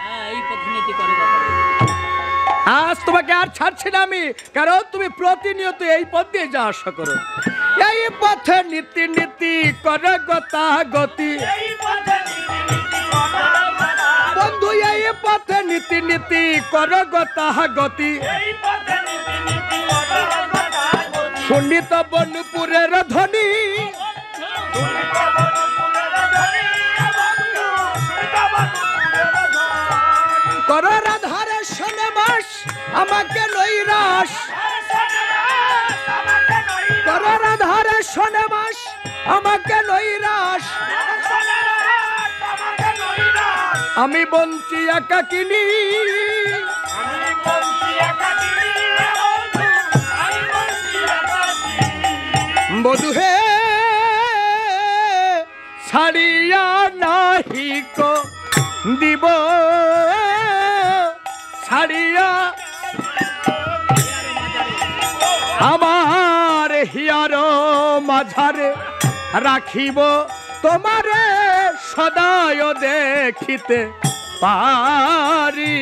আজ তোমাকে আর ছাড়ছি না আমি, কারণ তুমি প্রতিনিয়ত এই পথ দিয়ে যাওয়া আসা করো। এই পথে নীতি নীতি করে গতাগতি বন্ধু, এই পথে নীতি নীতি করে গতাগতি শুনিত বনপুরের ধ্বনি কর রাধারে সনেবাস আমাকে নৈরাস, কর রাধারে সনেবাস আমাকে নৈরাস, আমি বঞ্চি একাকিনী বধু হে ছাড়িয়া নাহি কো দিব ছাড়িয়া আমার হিয়ার মাঝারে রাখিব তোমারে সদায় দেখিতে পারি।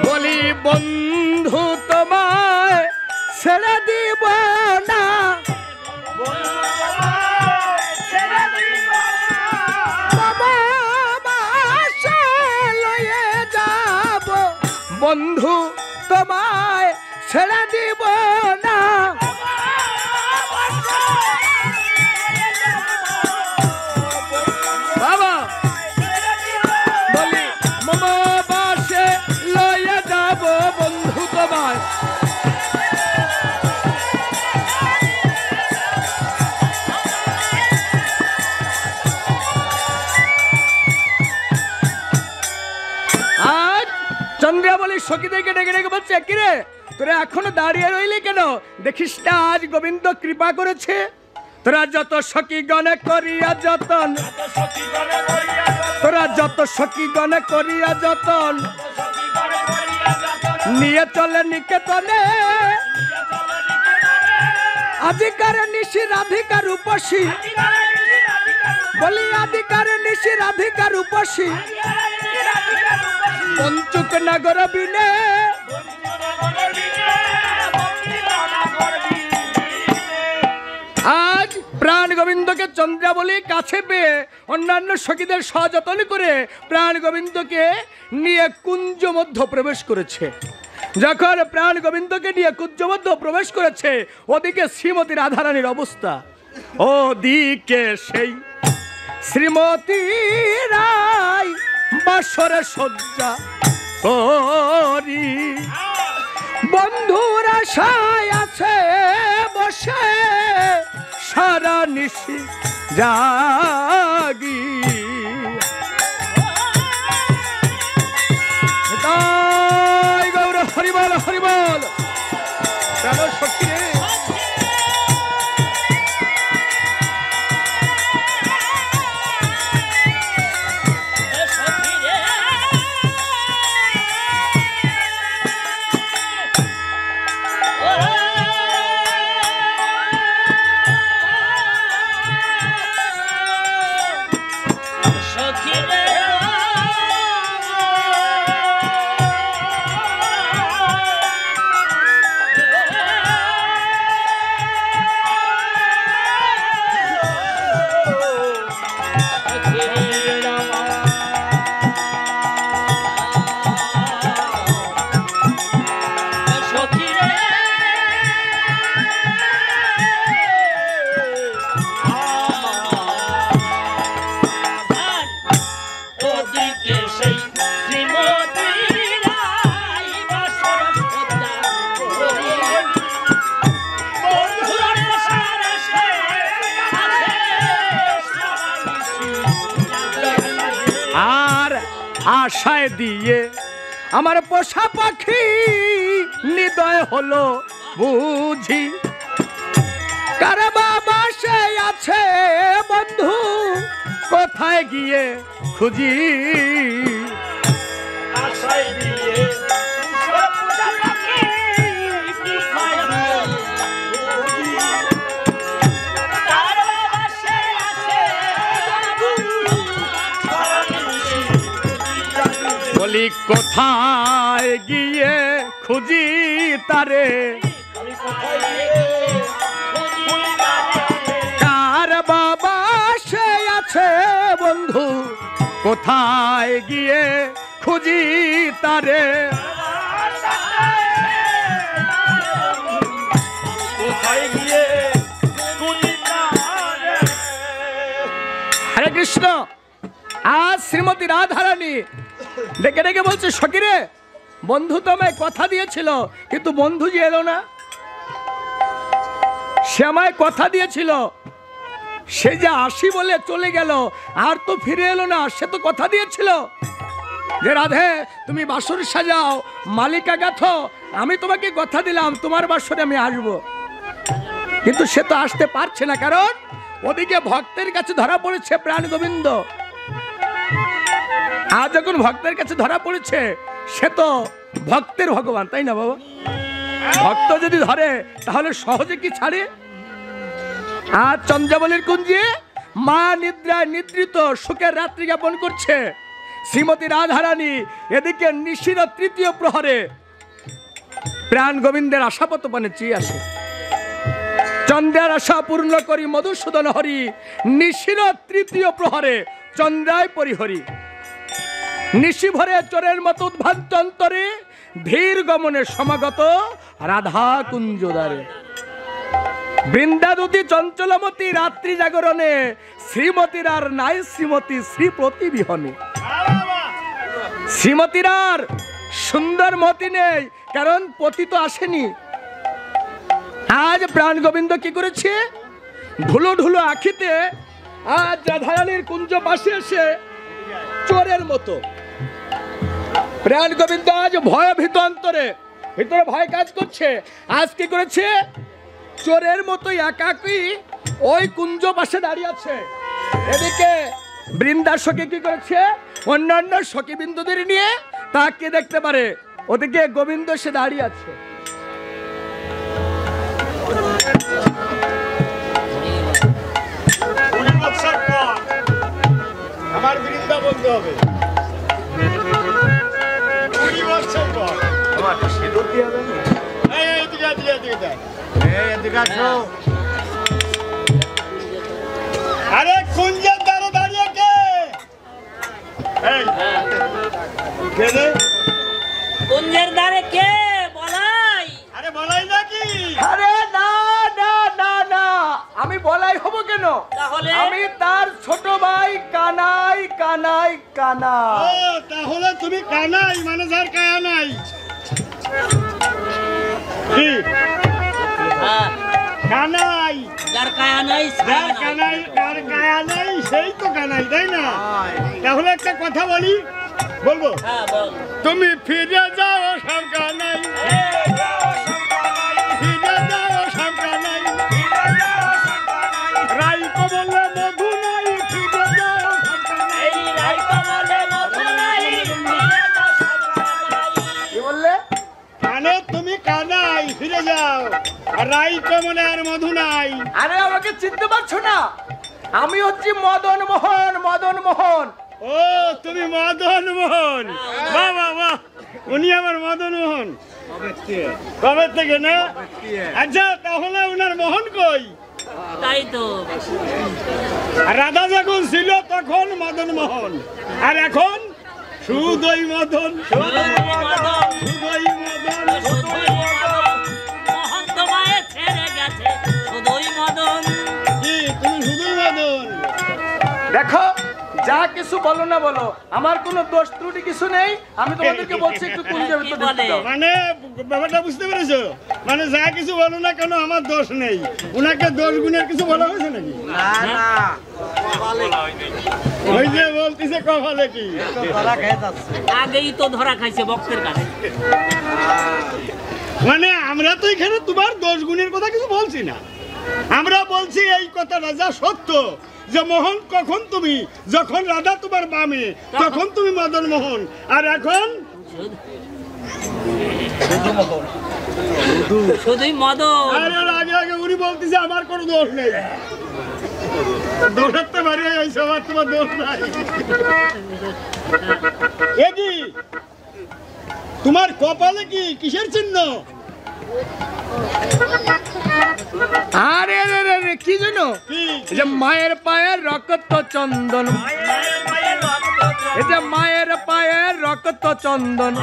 বলি বন্ধু তোমায় ছেড়ে দিব না, লয়ে যাব বন্ধু তোমায় ছেড়ে দিব না। বাবা বলি মম বাসে লয়ে যাব বন্ধু তোমায়। চন্দ্রিয়া বলি সখীদেরকে ডেকে ডেকে বলছে, কিরে তোরা এখনো দাঁড়িয়ে রইলি কেন? দেখিস না আজ গোবিন্দ কৃপা করেছে, তোরা যত সখী গণে করিয়া যতন, তোরা যত সখী গণে করিয়া যতন নিয়ে চলে নিকেতনে। আধিকার নিশি রাধিকা রূপসী, বলি আধিকার নিশি রাধিকা রূপসী পঞ্চুক নগর বিনে। আজ প্রাণ গোবিন্দকে চন্দ্রাবলী কাছে পেয়ে অন্যান্য সখীদের সযত্ন করে প্রাণ গোবিন্দকে নিয়ে কুঞ্জ মধ্য প্রবেশ করেছে। যখন প্রাণ গোবিন্দকে নিয়ে কুঞ্জ মধ্য প্রবেশ করেছে, ওদিকে শ্রীমতী রাধারানীর অবস্থা, ওদিকে সেই শ্রীমতী রায় বাসরে শয্যা করি বন্ধুর আশায় আছে বসে সারা নিশি জাগি। গৌর হরিবল হরিবল প্রাণ শক্তি রে। আশায় দিয়ে আমার পোষা পাখি হৃদয় হলো বুঝি, কার বাবা সে আছে বন্ধু কোথায় গিয়ে খুঁজি। আশায় দিয়ে বলি কোথায় গিয়ে খুঁজি তারে, কার বাবা সে আছে বন্ধু কোথায় গিয়ে খুঁজি তারে। হরে কৃষ্ণ। আজ শ্রীমতী রাধারানী ডেকে ডেকে বলছে, সখীরে বন্ধু তোমায় কথা দিয়েছিল, কিন্তু বন্ধু যে এলো না। সে আমায় কথা দিয়েছিল, সে যে আসি বলে চলে গেল, আর তো ফিরে এলো না। সে তো কথা দিয়েছিল, যে রাধে তুমি বাসর সাজাও, মালিকা গাথো, আমি তোমাকে কথা দিলাম তোমার বাসরে আমি আসবো। কিন্তু সে তো আসতে পারছে না, কারণ ওদিকে ভক্তের কাছে ধরা পড়েছে প্রাণ গোবিন্দ। আজ যখন ভক্তের কাছে ধরা পড়েছে, সে তো ভক্তের ভগবান, তাই না বাবা? ভক্ত যদি ধরে তাহলে সহজে কি ছাড়ে? আজ চন্দ্রাবলীর কুঞ্জে মা নিদ্রায় নিদ্রিত সুখের রাত্রি যাপন করছে শ্রীমতী রাধারানী। এদিকে নিশির তৃতীয় প্রহরে প্রাণ গোবিন্দের আশাপত পানে চেয়ে আসে। চন্দ্রের আশা পূর্ণ করি মধুসূদন হরি, নিশির তৃতীয় প্রহরে চন্দ্রায় পরিহরি। নিশি ভরে চোরের মতো উদ্ভ্রান্ত অন্তরে ধীর গমনে সমাগত রাধা কুঞ্জদারে। বৃন্দাদুতি চঞ্চলমতি রাত্রি জাগরণে, শ্রীমতীর আর নাই শ্রীমতী শ্রীপ্রতি বিহনে। শ্রীমতীর আর সুন্দর মতি নেই, কারণ পতি তো আসেনি। আজ প্রাণ গোবিন্দ কি করেছে? ধুলো ধুলো আখিতে আজ রাধারানীর কুঞ্জ পাশে এসে চোরের মতো প্রাণ গোবিন্দ আজ ভয়ভীত অন্তরে, ভিতরে ভয় কাজ করছে। আজ কি করেছে? চোরের মতো একাকী ওই কুঞ্জ পাশে দাঁড়িয়ে আছে। এদিকে বৃন্দার সখী কি করেছে? অন্যান্য সখী বিন্দুদের নিয়ে তাকে দেখতে পারে। ওদিকে গোবিন্দ সে দাঁড়িয়ে আছে। আমার বৃন্দা বলতে হবে। আরে কুঞ্জের দ্বারা দাঁড়িয়ে কে? কুঞ্জের দ্বারে কে? বলাই। আরে বলাই নাকি? আরে না না না না, আমি বলাই হব কেন? তাহলে? আমি তার ছোট ভাই কানাই কানাই কানা। ও তাহলে তুমি কানাই, মানে যার কায়া নাই। কি হ্যাঁ, কানাই? যার কায়া নাই যার কানাই, যার কায়া নাই সেই তো কানাই, তাই না? তাহলে একটা কথা বলি, বলবো? হ্যাঁ বল। তুমি ফিরে যাও সব কানাই, ফিরে যাও সব কানাই, রাই কমলে মধু নাই, ফিরে যাও সব কানাই। এই রাই কমলে মধু নাই, ফিরে যাও সব কানাই। কি বললে? মানে তুমি কানাই, ফিরে যাও, আর রাই কমলে আর মধু নাই। আরে আমাকে চিনতে পারছো না? আমি হচ্ছি মদন মোহন, মদন মোহন। ও তুমি মদন মোহন, বাহ বাহ বাহ, উনি আমার মদন মোহন। কবে থেকে না? আচ্ছা তাহলে উনার মোহন কই? তাই তো। আর রাধা যখন ছিল তখন মদন মোহন, আর এখন শুধুই মদন, শুধুই মদন, শুধুই মদন। শুধুই মদন। মোহন তোমায় ছেড়ে গেছে, শুধুই মদন। কি তুমি শুধুই মদন? দেখো, যা কিছু বলো না বলো, আমার কোনো দোষ ত্রুটি কিছু নেই। আমি তোমাদেরকে বলছি একটু কুঞ্জের ভিতর ঢুকতে দাও। মানে ব্যাপারটা বুঝতে পেরেছো? মানে যা কিছু বলো না কেন আমার দোষ নেই। উনাকে দোষ গুণের কিছু বলা হয়েছে নাকি? ওই যে বলতেছে কপালে কি? আগেই তো ধরা খাইছে ভক্তের কাছে। মানে আমরা তো এখানে তোমার দোষ গুণের কথা কিছু বলছি না, আমরা বলছি এই কথাটা যা সত্য, যে মোহন কখন তুমি, যখন রাধা তোমার বামে তখন তুমি মদন মোহন, আর এখন শুধুই মদন। আরে আগে আগে উনি বলতেছে আমার কোনো দোষ নেই। দোষাতে পারি এই সবার, তোমার দোষ নাই। এ কি তোমার কপালে কি কিসের চিহ্ন? আরে রে রে রে, কি জানো? কি? এই যে মায়ের পায়ের রক্ত চন্দন, এই যে মায়ের পায়ের রক্ত চন্দন,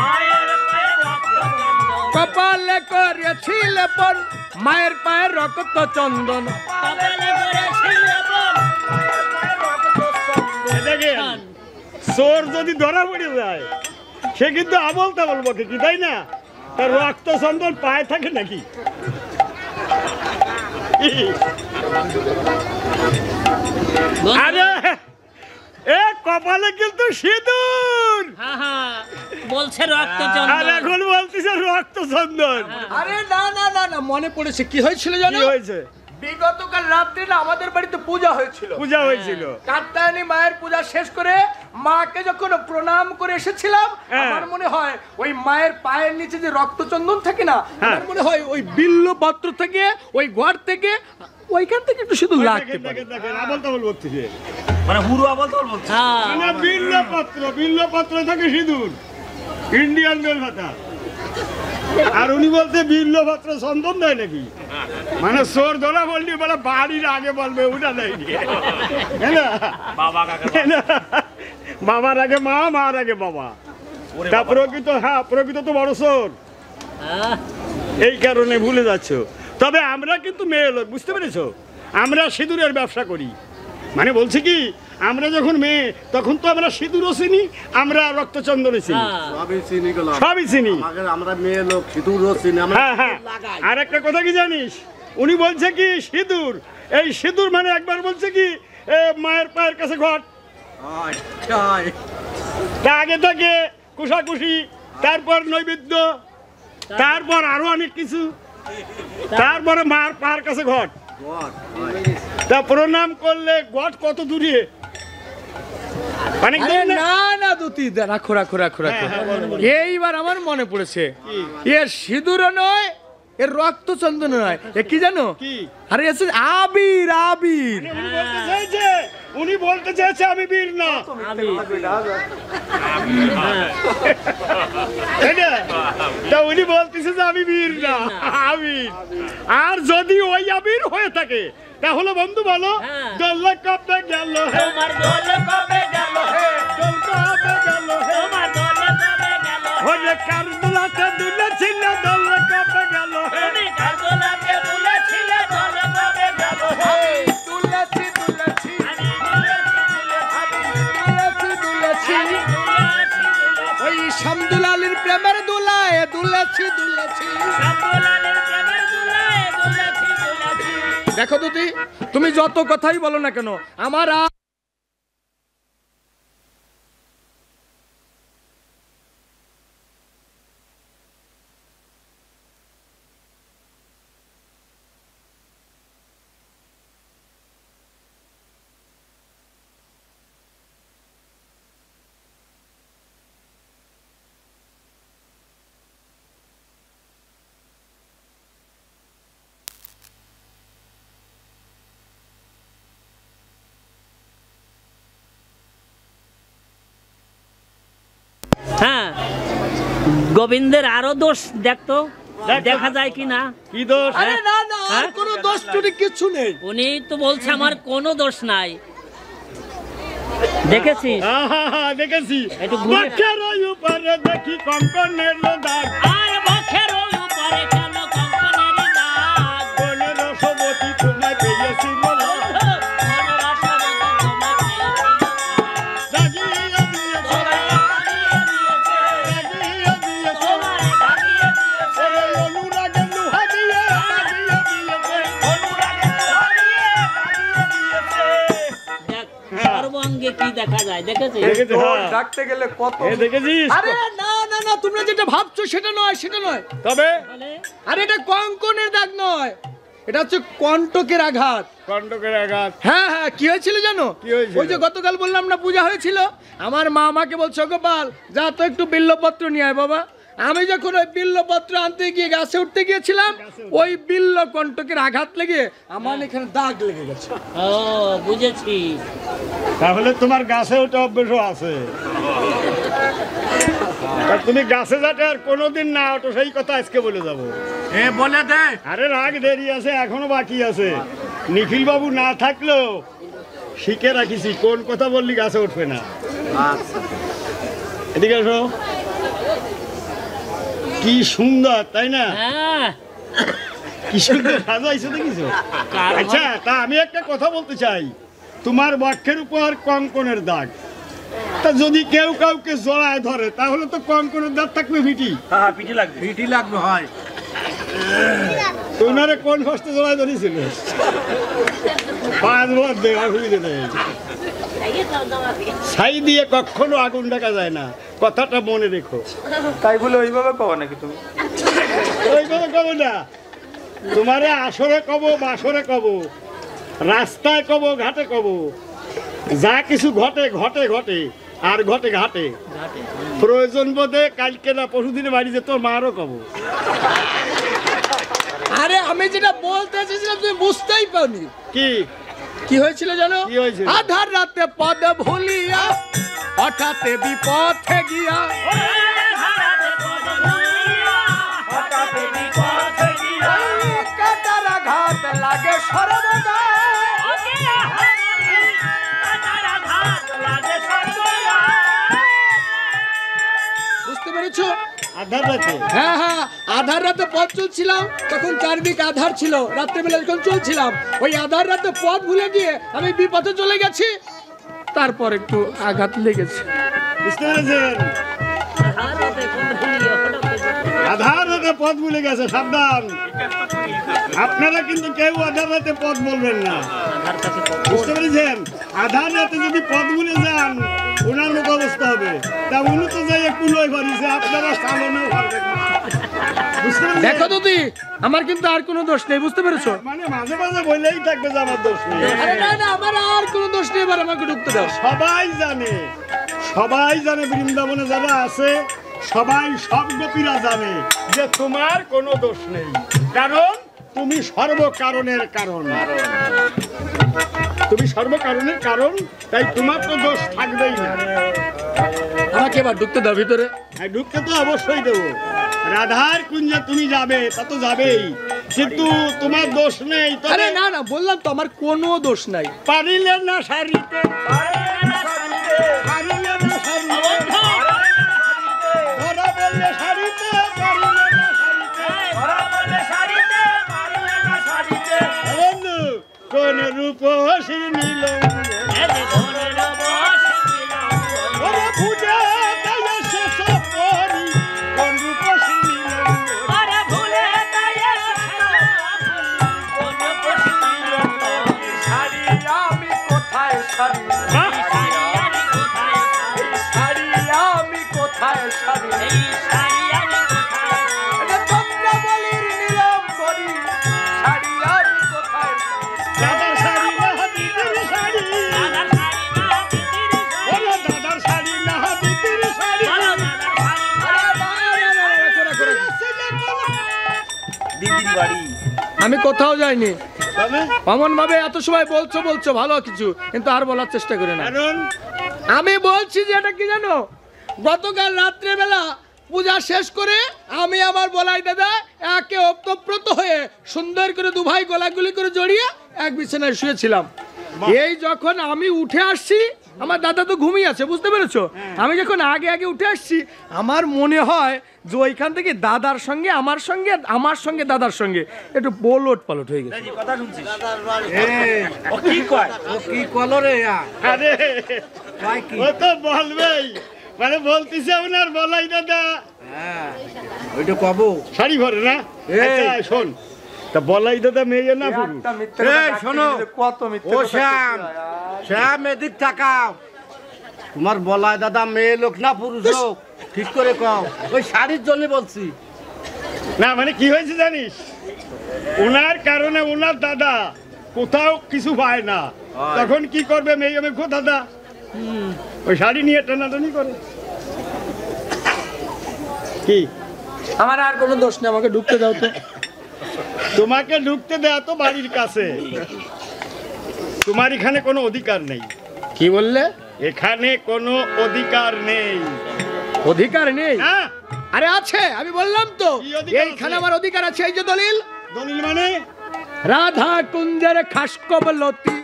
কপালে করেছিল পন, মায়ের পায়ের রক্ত চন্দন। দেখেন, চোর যদি ধরা পড়ে যায় সে কিন্তু আবল তাবল বকে, কি তাই না? তার রক্ত চন্দন পায়ে থাকে নাকি? আরে এ কপালে কিন্তু সিঁদুর, হ্যাঁ হ্যাঁ বলছে রক্ত আর চন্দন এখন বলতেছে রক্ত চন্দন। আরে না না না না, মনে পড়েছে কি হয়েছিল কি জানো? হয়েছে? বিগতকাল রাত্রে না আমাদের বাড়িতে পূজা হয়েছিল। পূজা হয়েছিল। কাত্যায়নী মায়ের পূজা শেষ করে মাকে যখন প্রণাম করে এসেছিলাম, হ্যাঁ। আমার মনে হয় ওই মায়ের পায়ের নিচে যে রক্তচন্দন থাকে না, হ্যাঁ। আমার মনে হয় ওই বিল্ল পত্র থেকে, ওই ঘর থেকে, ওইখান থেকে একটু শুধু লাগতে দেখেন, পারে। দেখেন, দেখেন, আবল তাবল বলতেছে। মানে হুরুয়া বলতে বলছে। হ্যাঁ মানে বিল্লপত্র থাকে সিঁদুর, ইন্ডিয়ান বেলপাতা। আর উনি বলতে বিল্লপত্র চন্দন দেয় নাকি? মানে চোর ধরা বললি বলে বাড়ির আগে বলবে ওটা দেয়নি, তাই না? বাবা কাকা তাই না? বাবার আগে মা, মার আগে বাবা। তা প্রকৃত, হ্যাঁ প্রকৃত তো বড় চোর, হ্যাঁ এই কারণে ভুলে যাচ্ছ। তবে আমরা কিন্তু মেয়ে লোক, বুঝতে পেরেছো? আমরা সিঁদুরের ব্যবসা করি। মানে বলছি কি, আমরা যখন মেয়ে তখন তো আমরা সিঁদুরও চিনি, আমরা রক্তচন্দনও চিনি, হ্যাঁ সবই চিনি গেলাম। সবই চিনি। আমরা মেয়ে লোক সিঁদুরও চিনি আমরা। হ্যাঁ হ্যাঁ। আর একটা কথা কি জানিস, উনি বলছে কি সিঁদুর, এই সিঁদুর মানে একবার বলছে কি মায়ের পায়ের কাছে ঘট, আয়, তা আগে থেকে কুশাকুশি, তারপর নৈবেদ্য, তারপর আরো অনেক কিছু, তারপরে মার পায়ের কাছে ঘট। ঘট, তা প্রণাম করলে ঘট কত দূরে? অনেক আরে দূর না? না না দুতি, রাখো রাখো রাখো রাখো। হ্যাঁ, বলো, বলো। এইবার আমার মনে পড়েছে, এর সিঁদুরও নয়, এর রক্তচন্দন নয়, এ কি জানো? কি? আরে এসে আবির, আবির। উনি বলতে চাইছে আমি বীর না, তাই না? তা উনি বলতেছে যে আমি বীর না, আবির। আর যদি ওই আবির হয়ে থাকে তাহলে বন্ধু বলো, হ্যাঁ। দোল্লা কবে গেল হে, তোমার দোলে কবে গেল হে দোল কবে গেল হে, তোমার দোলে কবে গেল হলে কার দোলাতে দুলেছিল, দোল কবে গেল হে, তুমি কার দোলাতে দুলেছিলে দোলে কবে গেল হে দুলেছি দুলেছি আমি দুলেছি দুলেছি দুলেছি, আমি দুলেছি ওই শামদুলালির প্রেমের দুলায় দুলেছি দুলেছি। শামদুলালের প্রেমের দুলায় দুলেছি দুলেছি দেখো দুতি, তুমি যত কথাই বলো না কেন, আমার হ্যাঁ গোবিন্দের আরো দোষ দেখতো, দেখা যায় কি না? কি দোষ? আরে না না, আর হ্যাঁ? কোনো দোষ টুরি কিছু নেই। উনি তো বলছে আমার কোনো দোষ নাই, দেখেছিস? আহা, দেখেছি। একটু ঘুরে- বক্ষের ওই উপরে দেখি কঙ্কনের দাগ, আর বক্ষের ওই উপরে কেন কঙ্কনের দাগ? কোন রসবতী তোমায় পেয়েছিল, মনে রাখবো তো তোমাকে দাগিয়ে দিয়েছে, তোমায় লাগিয়ে দিয়েছে, দাগিয়ে দিয়েছে, তোমায় লাগিয়ে দিয়েছে, ওরে অনুরাগের লোহা দিয়ে দাগিয়ে দিয়েছে। অনুরাগের লোহা দিয়ে লাগিয়ে দিয়েছে। দেখ, সর্বাঙ্গে কি দেখা যায়, দেখেছিস? দেখেছি, তোর হ্যাঁ। ডাকতে গেলে কত। এ দেখেছিস? আরে না না না, তোমরা যেটা ভাবছো সেটা নয়, সেটা নয়। তবে বলে, আরে এটা কঙ্কনের দাগ নয়, এটা হচ্ছে কণ্টকের আঘাত। কণ্টকের আঘাত। হ্যাঁ হ্যাঁ, কি হয়েছিল জানো? কি হয়েছিল? ওই যে গতকাল বললাম না পূজা হয়েছিল, আমার মা আমাকে বলছে গোপাল যা তো একটু বিল্লপত্র নিয়ে আয় বাবা। আমি যখন ওই বিল্লপত্র আনতে গিয়ে গাছে উঠতে গিয়েছিলাম, ওই বিল্ল কণ্টকের আঘাত লেগে আমার এখানে দাগ লেগে গেছে। ও বুঝেছি। তাহলে তোমার গাছে ওটা অভ্যেস আছে। তা তুমি গাছে যাতে আর কোনোদিন না ওঠো, সেই কথা আজকে বলে যাবো। এ বলে দে। আরে রাগ দেরি আছে, এখনো বাকি আছে। নিখিল বাবু না থাকলেও শিখে রাখিছি কোন কথা বললি গাছে উঠবে না। আচ্ছা। এদিকে এসো। কি সুন্দর, তাই না? হ্যাঁ কি সুন্দর সাজাইছো দেখিছো? কার আচ্ছা, তা আমি একটা কথা বলতে চাই। তোমার বক্ষের উপর কঙ্কনের দাগ, তা যদি কেউ কাউকে জড়ায় ধরে তাহলে তো কঙ্কনের দাগ থাকবে ভিটি। হ্যাঁ পিটি লাগবে। পিটি লাগবে হয়। তোমারে কোন ফার্স্টে জড়ায় ধরেছিল? 5 বার দেওয়া হয়ে যায়। ছাই দিয়ে কখনো আগুন দেখা যায় না, কথাটা মনে রেখো। তাই বলে ওইভাবে কও নাকি তুমি? ওইভাবে কব না, তোমারে আসরে কব, বাসরে কব, রাস্তায় কব, ঘাটে কব, যা কিছু ঘটে ঘটে ঘটে আর ঘটে ঘাটে। প্রয়োজন বোধে কালকে না পরশুদিনে বাড়ি যে তোর মারও কব। আরে আমি যেটা বলতে চেয়েছিলাম তুমি বুঝতেই পাওনি। কি কি হয়েছিল জানো? কি হয়েছিল? আধার রাতে পদ ভুলিয়া হঠাৎ বিপথে গিয়া কাটার আঘাত লাগে সর্বদা। বুঝতে পেরেছো? আধার রাতে হ্যাঁ হ্যাঁ, আধার রাতে পথ চলছিলাম, তখন চারদিক আধার ছিল। রাত্রেবেলা যখন চলছিলাম ওই আধার রাতে পথ ভুলে গিয়ে আমি বিপথে চলে গেছি, তারপর একটু আঘাত লেগেছে। বুঝতে পেরেছেন? আধার রাতে পথ ভুলে গেছে, সাবধান। আপনারা কিন্তু কেউ আধার রাতে পথ বলবেন না, বুঝতে পেরেছেন? আধার রাতে যদি পথ ভুলে যান ওনার মতো অবস্থা হবে। তা উনি তো যাই একটু লই পারিছে, আপনারা চালানো পারবেন না। বুঝতে পেরেছেন? দেখো দিদি, আমার কিন্তু আর কোনো দোষ নেই, বুঝতে পেরেছো? মানে মাঝে মাঝে বললেই থাকবে যে আমার দোষ নেই। আরে না না, আমার আর কোনো দোষ নেই, এবার আমাকে ঢুকতে দাও। সবাই জানে, সবাই জানে, বৃন্দাবনে যারা আছে সবাই, সব গোপীরা জানে যে তোমার কোনো দোষ নেই, কারণ তুমি সর্বকারণের কারণ। তুমি সর্বকারণের কারণ, তাই তোমার তো দোষ থাকবেই না। আমাকে এবার ঢুকতে দাও ভিতরে। আর ঢুকতে তো অবশ্যই দেবো। রাধার কুঞ্জে তুমি যাবে, তা তো যাবেই, কিন্তু তোমার দোষ নেই। আরে তবে না না, বললাম তো আমার কোনো দোষ নাই। পারিলে না সারিতে, পারিলে না সারিতে, ধরা বললে সারিতে, পারিলে না সারিতে। বন্ধু কোন রূপসী নীল ওরে পূজা তাই শেষ পরি, কোন রূপসী নীল আমি কোথায় সারি, আমি কোথায় সারি, চন্দ্রবলির নীলম করি, সারি আমি কোথায় সারি। দাদার শাড়ি না দিদির শাড়ি, ওরে দাদার শাড়ি না দিদির শাড়ি। দিদির বাড়ি। আমি কোথাও যাইনি। তবে অমন ভাবে এত সময় বলছো ভালো কিছু, কিন্তু আর বলার চেষ্টা করে না। কারণ আমি বলছি যে এটা কি জানো, গতকাল রাত্রেবেলা পূজা শেষ করে আমি আমার বলাই দাদা একে ওতপ্রোত হয়ে সুন্দর করে দুভাই গলাগুলি করে জড়িয়ে এক বিছানায় শুয়েছিলাম। এই যখন আমি উঠে আসছি, আমার দাদা তো ঘুমিয়ে আছে, বুঝতে পেরেছো? আমি যখন আগে আগে উঠে আসছি, আমার মনে হয় যে ওইখান থেকে দাদার সঙ্গে আমার সঙ্গে দাদার সঙ্গে একটু পলট হয়ে গেছে। এই কথা শুনছিস? ও কি কয়? ও কি কলরে আরে কয় কি? ও তো বলবেই, মানে বলতেছে আপনার বলাই দাদা হ্যাঁ ওইটা কব। শাড়ি ভরে না। এই। আচ্ছা শোন, তা বলাই দাদা মেয়ে না পুরুষ? এই শোনো, ও শ্যাম, শ্যাম এদিক তাকাও। তোমার বলাই দাদা মেয়ে লোক না পুরুষ লোক? ঠিক করে কও। ওই শাড়ির জন্য বলছি। না মানে কি হয়েছে জানিস, ওনার কারণে ওনার দাদা কোথাও কিছু পায় না, তখন কি করবে মেয়ে আমি খো দাদা, ওই শাড়ি নিয়ে টানাটানি করে। কি আমার আর কোনো দোষ নেই, আমাকে ঢুকতে দাও তো। তোমাকে ঢুকতে দেয়া তো বাড়ির কাছে, তোমার এখানে কোনো অধিকার নেই। কি বললে? এখানে কোনো অধিকার নেই। অধিকার নেই? হ্যাঁ, আরে আছে, আমি বললাম তো কি অধিকার এইখানে আছে? আমার অধিকার আছে। এই যে দলিল, দলিল মানে রাধা কুঞ্জের খাসকবলতি,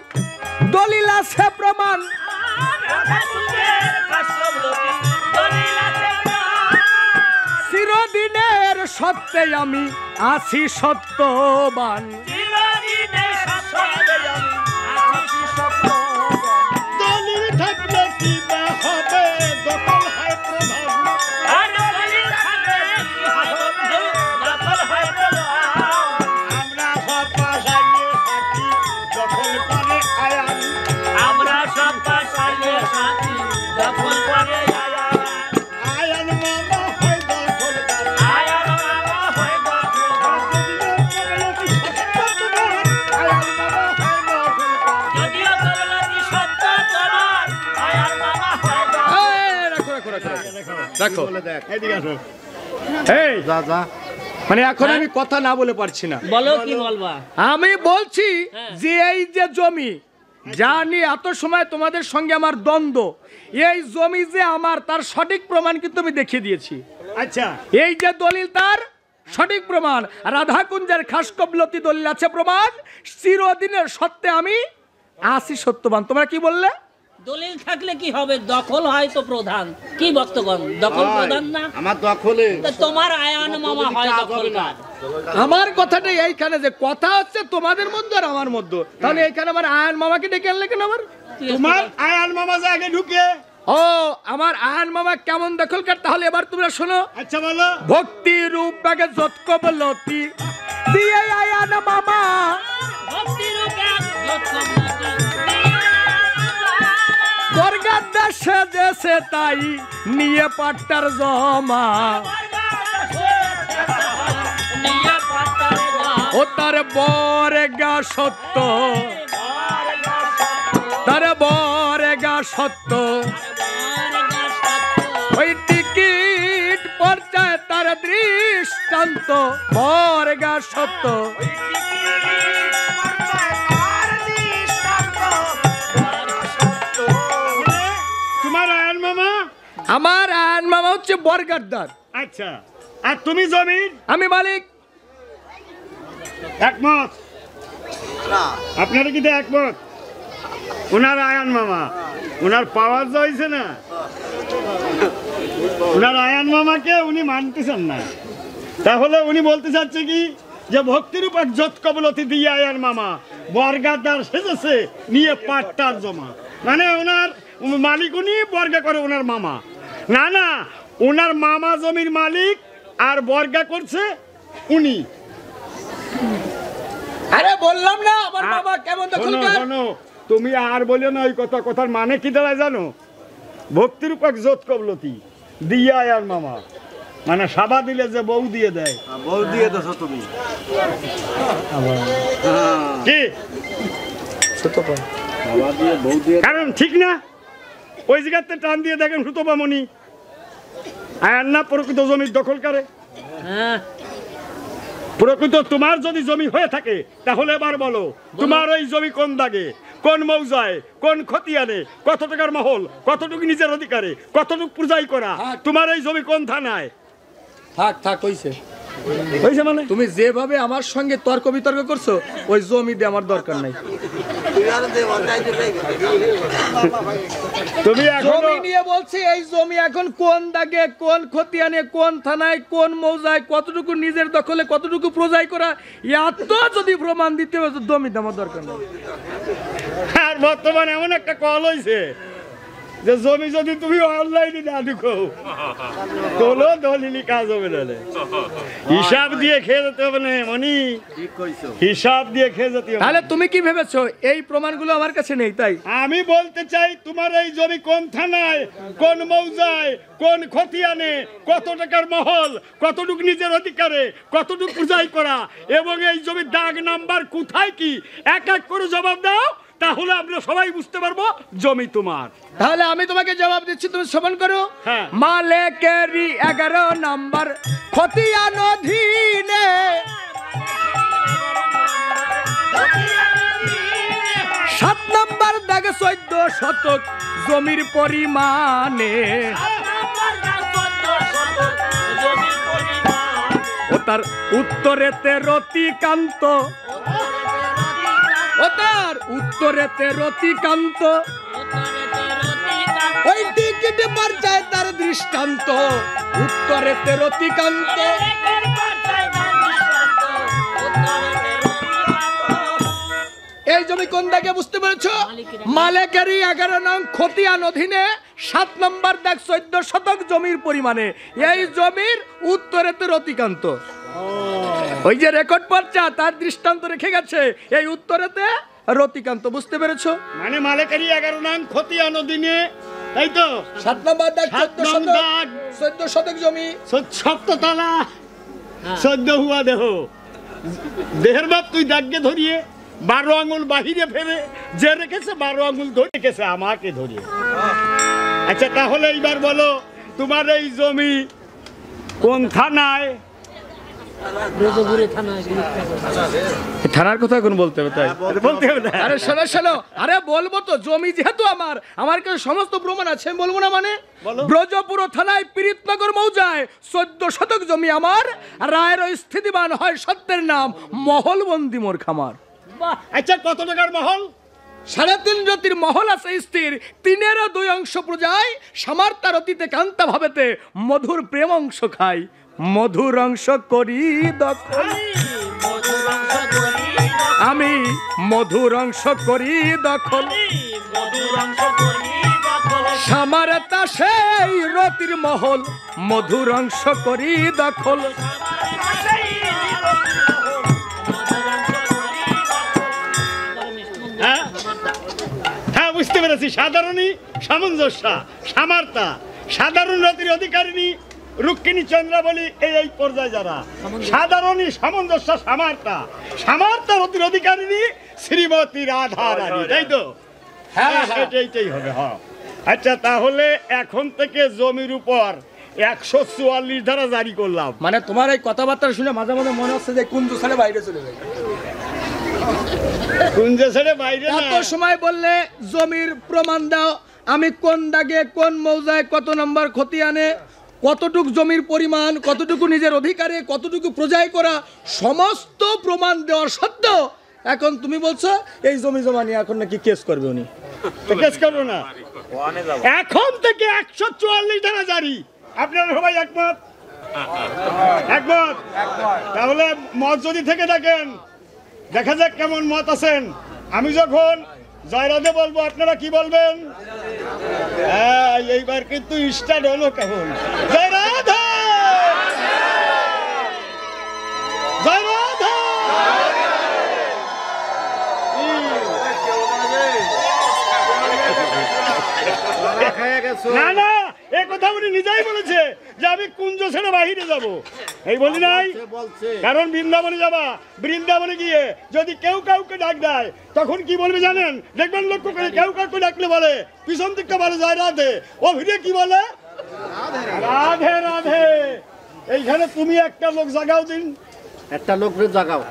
দলিল আছে প্রমাণ। চিরদিনের সত্যে আমি আছি সত্যবান। দলিল থাকলে কি বা হবে, দখল হয় প্রধান। আমরা সব পাশাইয়ে থাকি, দখল করে আয়ান। দেখো বলে দেখ এদিকে আসো। এই যা যা মানে এখন আমি কথা না বলে পারছি না। বলো কি বলবা? আমি বলছি হ্যাঁ। যে এই যে জমি জানি এত সময় তোমাদের সঙ্গে আমার দ্বন্দ্ব, এই জমি যে আমার তার সঠিক প্রমাণ কিন্তু আমি দেখিয়ে দিয়েছি। আচ্ছা এই যে দলিল তার সঠিক প্রমাণ, রাধাকুঞ্জের খাসকবলতি দলিল আছে প্রমাণ, চিরদিনের সত্যে আমি আসি সত্যবান। তোমরা কি বললে? দলিল থাকলে কি হবে? দখল হয় তো প্রধান। কি বক্তগণ, দখল প্রধান না? আমার দখলে তা তোমার আয়ান মামা হয় দখলদার। আমার কথাটা এইখানে যে কথা হচ্ছে তোমাদের মধ্যে আর আমার মধ্যে, তাহলে এইখানে আমার আয়ন মামাকে ডেকে আনলে কেন আবার? তোমার আয়ান মামা যে আগে ঢুকে। ও আমার আয়ন মামা কেমন দখলকার, তাহলে এবার তোমরা শোনো। আচ্ছা বলো। ভক্তি রূপ ব্যাগে যৎকবলতি দিয়ে আয়ন মামা ভক্তিরূপে যৎকবলতি বর্গার দেশে দেশে তাই নিয়ে পাট্টার জমা, নিয়ে পাতার গাছ। ও তার বরেগা সত্য, তার বরেগা সত্য, ওই টিকিট পর্যায়ে তার দৃষ্টান্ত বরেগা সত্য। তোমার আয়ান মামা। আমার আয়ন মামা হচ্ছে বরগারদার, আচ্ছা আর তুমি জমির আমি মালিক। একমত? আপনারা কি একমত? ওনার আয়ান মামা, ওনার পাওয়ার যা হয়েছে না, ওনার আয়ান মামাকে উনি মানতেছেন না। তাহলে উনি বলতে চাচ্ছে কি যে ভক্তির উপর যৎকবলতি দিয়ে আয়ান মামা বর্গাদার সেজেছে নিয়ে পাট্টার জমা, মানে ওনার মালিক উনি, বর্গা করে ওনার মামা। না না, ওনার মামা জমির মালিক আর বর্গা করছে উনি। আরে বললাম না আমার বাবা কেমন শোনো, দখলকার। শোনো, তুমি আর বলিও না ওই কথা। কথার মানে কি দাঁড়ায় জানো? ভক্তির উপর যৎকবলতি দিয়ে আয়ার মামা, মানে সাবা দিলে যে বউ দিয়ে দেয়। বউ দিয়ে দেছো তুমি কি বাবা দিয়ে বউ দিয়ে কারণ ঠিক না? ওই জায়গাতে টান দিয়ে দেখেন সুতপামণি আয়ার না প্রকৃত জমির দখল করে। হ্যাঁ, প্রকৃত তোমার যদি জমি হয়ে থাকে তাহলে এবার বলো তোমার ওই জমি কোন দাগে, কোন মৌজায়, কোন খতিয়ানে, কত টাকার মহল, কতটুকু নিজের অধিকারে, কতটুকু পূজাই করা, তোমার এই জমি কোন থানায়? থাক থাক হইছে। হয়েছে মানে তুমি যেভাবে আমার সঙ্গে তর্ক বিতর্ক করছো ওই জমি দিয়ে আমার দরকার নাই। তুমি এখনো জমি নিয়ে বলছি, এই জমি এখন কোন দাগে, কোন খতিয়ানে, কোন থানায়, কোন মৌজায়, কতটুকু নিজের দখলে, কতটুকু প্রজাই করা, এত যদি প্রমাণ দিতে হবে জমি দিয়ে আমার দরকার নাই। আর বর্তমানে এমন একটা কল হয়েছে যে জমি যদি তুমি অনলাইনে না ঢুকো কোনো দলিলি কাজ হবে না। হিসাব দিয়ে খেয়ে যেতে হবে না মনি, ঠিক কইছো হিসাব দিয়ে খেয়ে যেতে হবে। তাহলে তুমি কি ভেবেছো এই প্রমাণগুলো আমার কাছে নেই তাই? আমি বলতে চাই তোমার এই জমি কোন থানায়, কোন মৌজায়, কোন খতিয়ানে, কত টাকার মহল, কতটুকু নিজের অধিকারে, কতটুকু পূজাই করা, এবং এই জমির দাগ নাম্বার কোথায় কি এক এক করে জবাব দাও, তাহলে আমরা সবাই বুঝতে পারবো জমি তোমার। তাহলে আমি তোমাকে জবাব দিচ্ছি, তুমি শ্রবণ করো। হ্যাঁ। মালেকেরি 11 নাম্বার খতিয়ান অধীনে 7 নাম্বার দাগে 14 শতক জমির পরিমাণে, ও তার উত্তরেতে রতিকান্ত, ও তার উত্তরেতে রতিকান্ত, ওই টিকিট পর্যায়ে তার দৃষ্টান্ত উত্তরেতে রতিকান্ত। এই জমি কোন দাগে বুঝতে পেরেছো? মালেকেরি 11 নং খতিয়ান অধীনে 7 নম্বর দাগ 14 শতক জমির পরিমাণে, এই জমির উত্তরেতে রতিকান্ত। ওই যে রেকর্ড পর্চা তার দৃষ্টান্ত রেখে গেছে এই উত্তরেতে রতিকান্ত, বুঝতে পেরেছো? মানে মালেকারি 11 নং খতিয়ান অধীনে, তাই তো? 7 নম্বর দাগ 7 নং দাগ 14 শতক জমি, সপ্ততলা 14 হুয়া দেহ, দেহের বাপ তুই দাগকে ধরিয়ে 12 আঙুল বাহিরে ফেরে যে রেখেছে 12 আঙুল ধরে রেখেছে আমাকে ধরিয়ে। আচ্ছা তাহলে এইবার বলো তোমার এই জমি কোন থানায়? ব্রজপুরে থানায় থানার কথা এখন বলতে হবে তাই? বলতে হবে না। আরে শোনো শোনো, আরে বলবো তো, জমি যেহেতু আমার কাছে সমস্ত প্রমাণ আছে, আমি বলবো না মানে? ব্রজপুর থানায় পীরিতনগর মৌজায় 14 শতক জমি আমার, রায়ের স্থিতিবান হয় সত্যের নাম মহলবন্দি মোর খামার। বাহ, আচ্ছা, কত টাকার মহল? 3.5 রতির মহল আছে স্থির, 3-2 অংশ প্রজায়, সামার্তার অতীতে কান্তা ভাবেতে মধুর প্রেম অংশ খাই, মধুর অংশ করি দখল। মধুর অংশ করি আমি মধুর অংশ করি দখল, মধুর অংশ করি দখল। সামারতা সেই রতির মহল, মধুর অংশ করি দখল। হ্যাঁ হ্যাঁ, বুঝতে পেরেছি। সাধারণী সামঞ্জস্য, সামার্তা, সাধারণ রতির অধিকারিণী রুক্মিণী চন্দ্রাবলী, এই পর্যায়ে যারা সাধারণী সামঞ্জস্য, সামার্তা, সামার্তা রতির অধিকারিণী শ্রীমতী রাধা রানী, তাই তো? হ্যাঁ, এইটাই হবে। হ্যাঁ, আচ্ছা, তাহলে এখন থেকে জমির উপর 144 ধারা জারি করলাম। মানে তোমার এই কথাবার্তা শুনে মাঝে মাঝে মনে হচ্ছে যে কুঞ্জ ছেড়ে বাইরে চলে যায়। কুঞ্জে ছেড়ে বাইরে না। এত সময় বললে জমির প্রমাণ দাও, আমি কোন দাগে কোন মৌজায় কত নম্বর খতিয়ানে, কতটুকু জমির পরিমাণ, কতটুকু নিজের অধিকারে, কতটুকু প্রজায় করা, সমস্ত প্রমাণ দেওয়ার সত্ত্বেও এখন তুমি বলছো এই জমি জমা নিয়ে এখন নাকি কেস করবে উনি। তো কেস করবো না। এখন থেকে 144 ধারা জারি। আপনারা সবাই একমত? একমত? তাহলে মত যদি থেকে থাকেন, দেখা যাক কেমন মত আছেন। আমি যখন জয়রাধে বলবো, আপনারা কি বলবেন? হ্যাঁ, এইবার কিন্তু স্টার্ট হলো কেমন। জয়রাধে, জয়রাধে। না না, এ কথা উনি নিজেই বলেছে যে আমি কুঞ্জ ছেড়ে বাহিরে যাব। এই বলি নাই? কারণ বৃন্দাবনে যাবা, বৃন্দাবনে গিয়ে যদি কেউ কাউকে ডাক দেয় তখন কি বলবে জানেন? দেখবেন লক্ষ্য করে, কেউ কাউকে ডাকলে বলে পিছন দিকটা বলে জয় রাধে, ও ভিড়ে কি বলে রাধে রাধে। এইখানে তুমি একটা লোক জাগাও দিন, একটা লোকের জাগাও।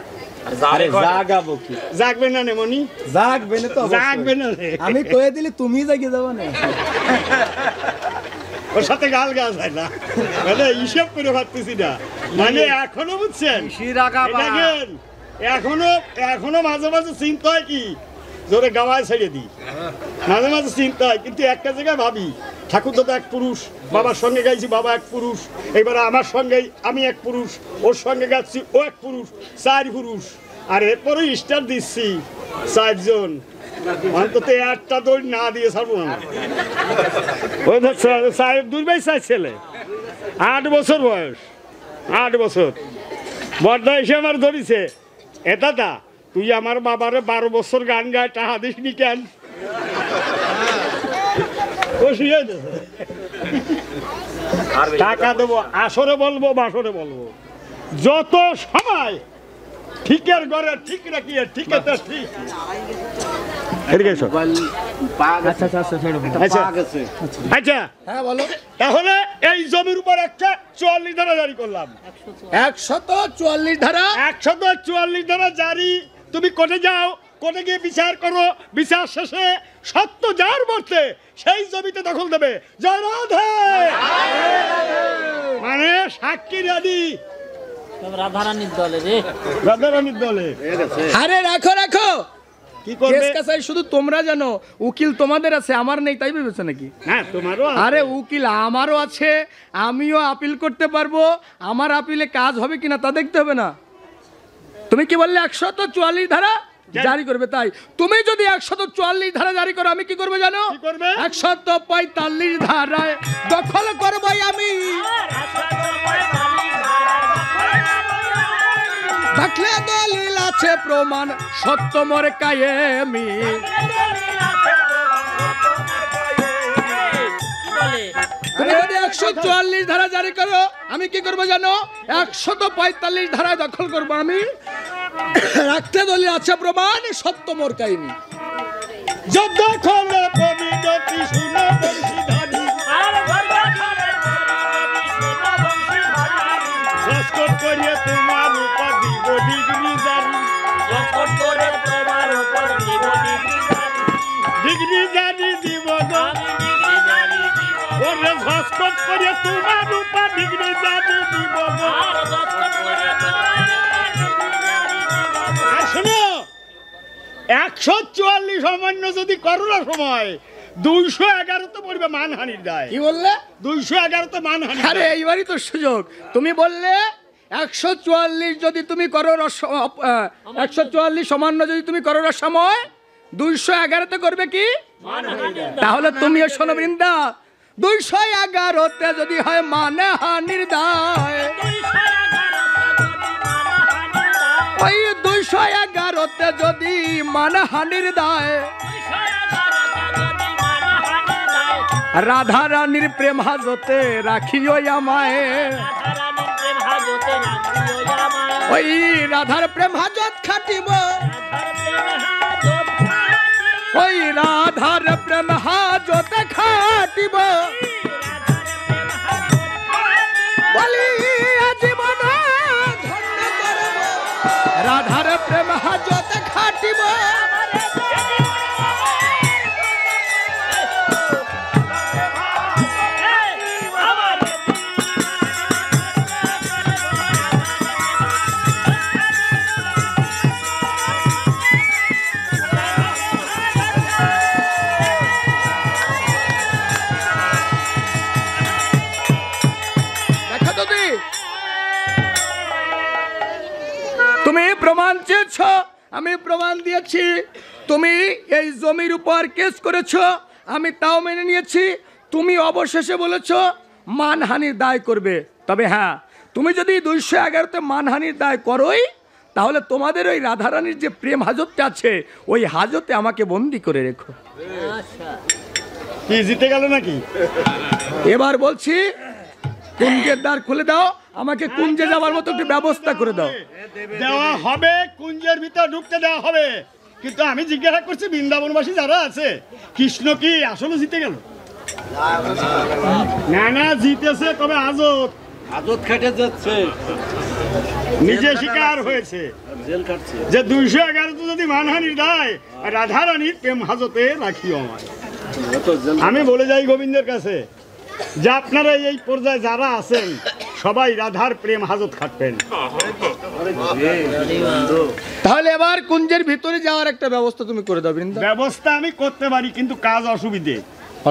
জাগাবো কি? জাগবে না নেমনি? জাগবে না তো, জাগবে না রে। আমি কয়ে দিলে তুমি জাগিয়ে যাবো না। ওর সাথে গাল গাছ হয় না, মানে হিসেব করে ভাবতেছি না। মানে এখনো বুঝছেন, দেখেন এখনো মাঝে মাঝে চিন্তা হয় কি জোরে গাওয়ায় ছেড়ে দিই, মাঝে মাঝে চিন্তা হয়। কিন্তু একটা জায়গায় ভাবি, ঠাকুর দাদা এক পুরুষ, বাবার সঙ্গে গাইছি, বাবা এক পুরুষ, এবারে আমার সঙ্গে আমি এক পুরুষ, ওর সঙ্গে গাচ্ছি ও এক পুরুষ, 4 পুরুষ। আর এরপরে স্টার দিচ্ছি 4 জন। অন্তত একটা দৌড় না দিয়ে ছাড়বো না। ওই সাহেব দুর্বাই সাহেব ছেলে, 8 বছর বয়স, 8 বছর। বর্দা এসে আমার ধরিছে, এ দাদা তুই আমার বাবারে 12 বছর গান গায়, টাহা দিস নি কেন? ও শুয়ে টাকা দেবো, আসরে বলবো বাসরে বলবো, যত সময় ঠিকের ঘরে ঠিক রাখিয়ে ঠিকে তো ঠিক। আচ্ছা, হ্যাঁ বলো। তাহলে এই জমির উপর 144 ধারা জারি করলাম। 144 ধারা, 144 ধারা জারি। তুমি কোর্টে যাও, কোর্টে গিয়ে বিচার করো, বিচার শেষে সত্য যার মধ্যে সেই জমিতে দখল দেবে। জয় রাধে। মানে সাক্ষী রানী রাধারানীর দলে রে, রাধারানীর দলে। আরে রাখো রাখো, কি করবে? কেস কাছারি শুধু তোমরা জানো, উকিল তোমাদের আছে, আমার নেই তাই ভেবেছো নাকি? হ্যাঁ, তোমারও আছে। আরে উকিল আমারও আছে, আমিও আপিল করতে পারবো, আমার আপিলে কাজ হবে কিনা তা দেখতে হবে না? তুমি কি বললে 144 ধারা জারি করবে, তাই তুমি যদি 144 ধারা জারি করো, আমি কি করবো জানো? কি করবে? 145 ধারায় দখল করবো আমি, থাকলে দলিল আছে প্রমাণ সত্য মোর কায়েমি। তুমি যদি 144 ধারা জারি করো, আমি কি করবো জানো? 145 ধারায় দখল করবো আমি, রাখতে দলিল আছে প্রমাণ সত্য মোর কাহিনী। যতক্ষণ পবিত্রটি শুনে বংশীধারী, জানি দিব গো। আর যত করে তোমার আর শোনো, 144 অমান্য যদি করো না সময় 211 তো পড়বে মানহানির দায়। কি বললে? 211 তো মানহানি। আরে এইবারই তো সুযোগ। তুমি বললে 144 যদি তুমি করো 144 অমান্য যদি তুমি করো সময় 211তে করবে কি? তাহলে তুমিও শোনো বৃন্দা, 211তে যদি হয় মানহানির দায়, ওই 211তে যদি মানহানির দায়, রাধা রানীর প্রেম হাজতে রাখিও আমায়, ওই রাধার প্রেম হাজত খাটিব, ওই রাধার প্রেম হাজত খাটিব, বলি জীবন ধন্য করব, রাধার প্রেম হাজত খাটিব। তুমি প্রমাণ চেয়েছ, আমি প্রমাণ দিয়েছি। তুমি এই জমির উপর কেস করেছ, আমি তাও মেনে নিয়েছি। তুমি অবশেষে বলেছ মানহানির দায় করবে। তবে হ্যাঁ, তুমি যদি 211তে মানহানির দায় করোই, তাহলে তোমাদের ওই রাধারানীর যে প্রেম হাজতটা আছে, ওই হাজতে আমাকে বন্দি করে রেখো। কি জিতে গেল নাকি? এবার বলছি, কুঞ্জের দ্বার খুলে দাও, আমাকে কুঞ্জে যাওয়ার মতো একটু ব্যবস্থা করে দাও। দেওয়া হবে, কুঞ্জের ভিতর ঢুকতে দেওয়া হবে। কিন্তু আমি জিজ্ঞাসা করছি বৃন্দাবনবাসী যারা আছে, কৃষ্ণ কি আসলে জিতে গেল? না না, জিতেছে, তবে আজত আজত খেটে যাচ্ছে, নিজে শিকার হয়েছে জেল কাটছে। যে 211 যদি মানহানির দায়, রাধারানীর প্রেম হাজতে রাখিও আমায়। আমি বলে যাই গোবিন্দের কাছে যে আপনারা এই পর্যায়ে যারা আছেন সবাই রাধার প্রেম হাজত খাটবেন। তাহলে এবার কুঞ্জের ভিতরে যাওয়ার একটা ব্যবস্থা তুমি করে দাও বৃন্দা। ব্যবস্থা আমি করতে পারি, কিন্তু কাজ অসুবিধে।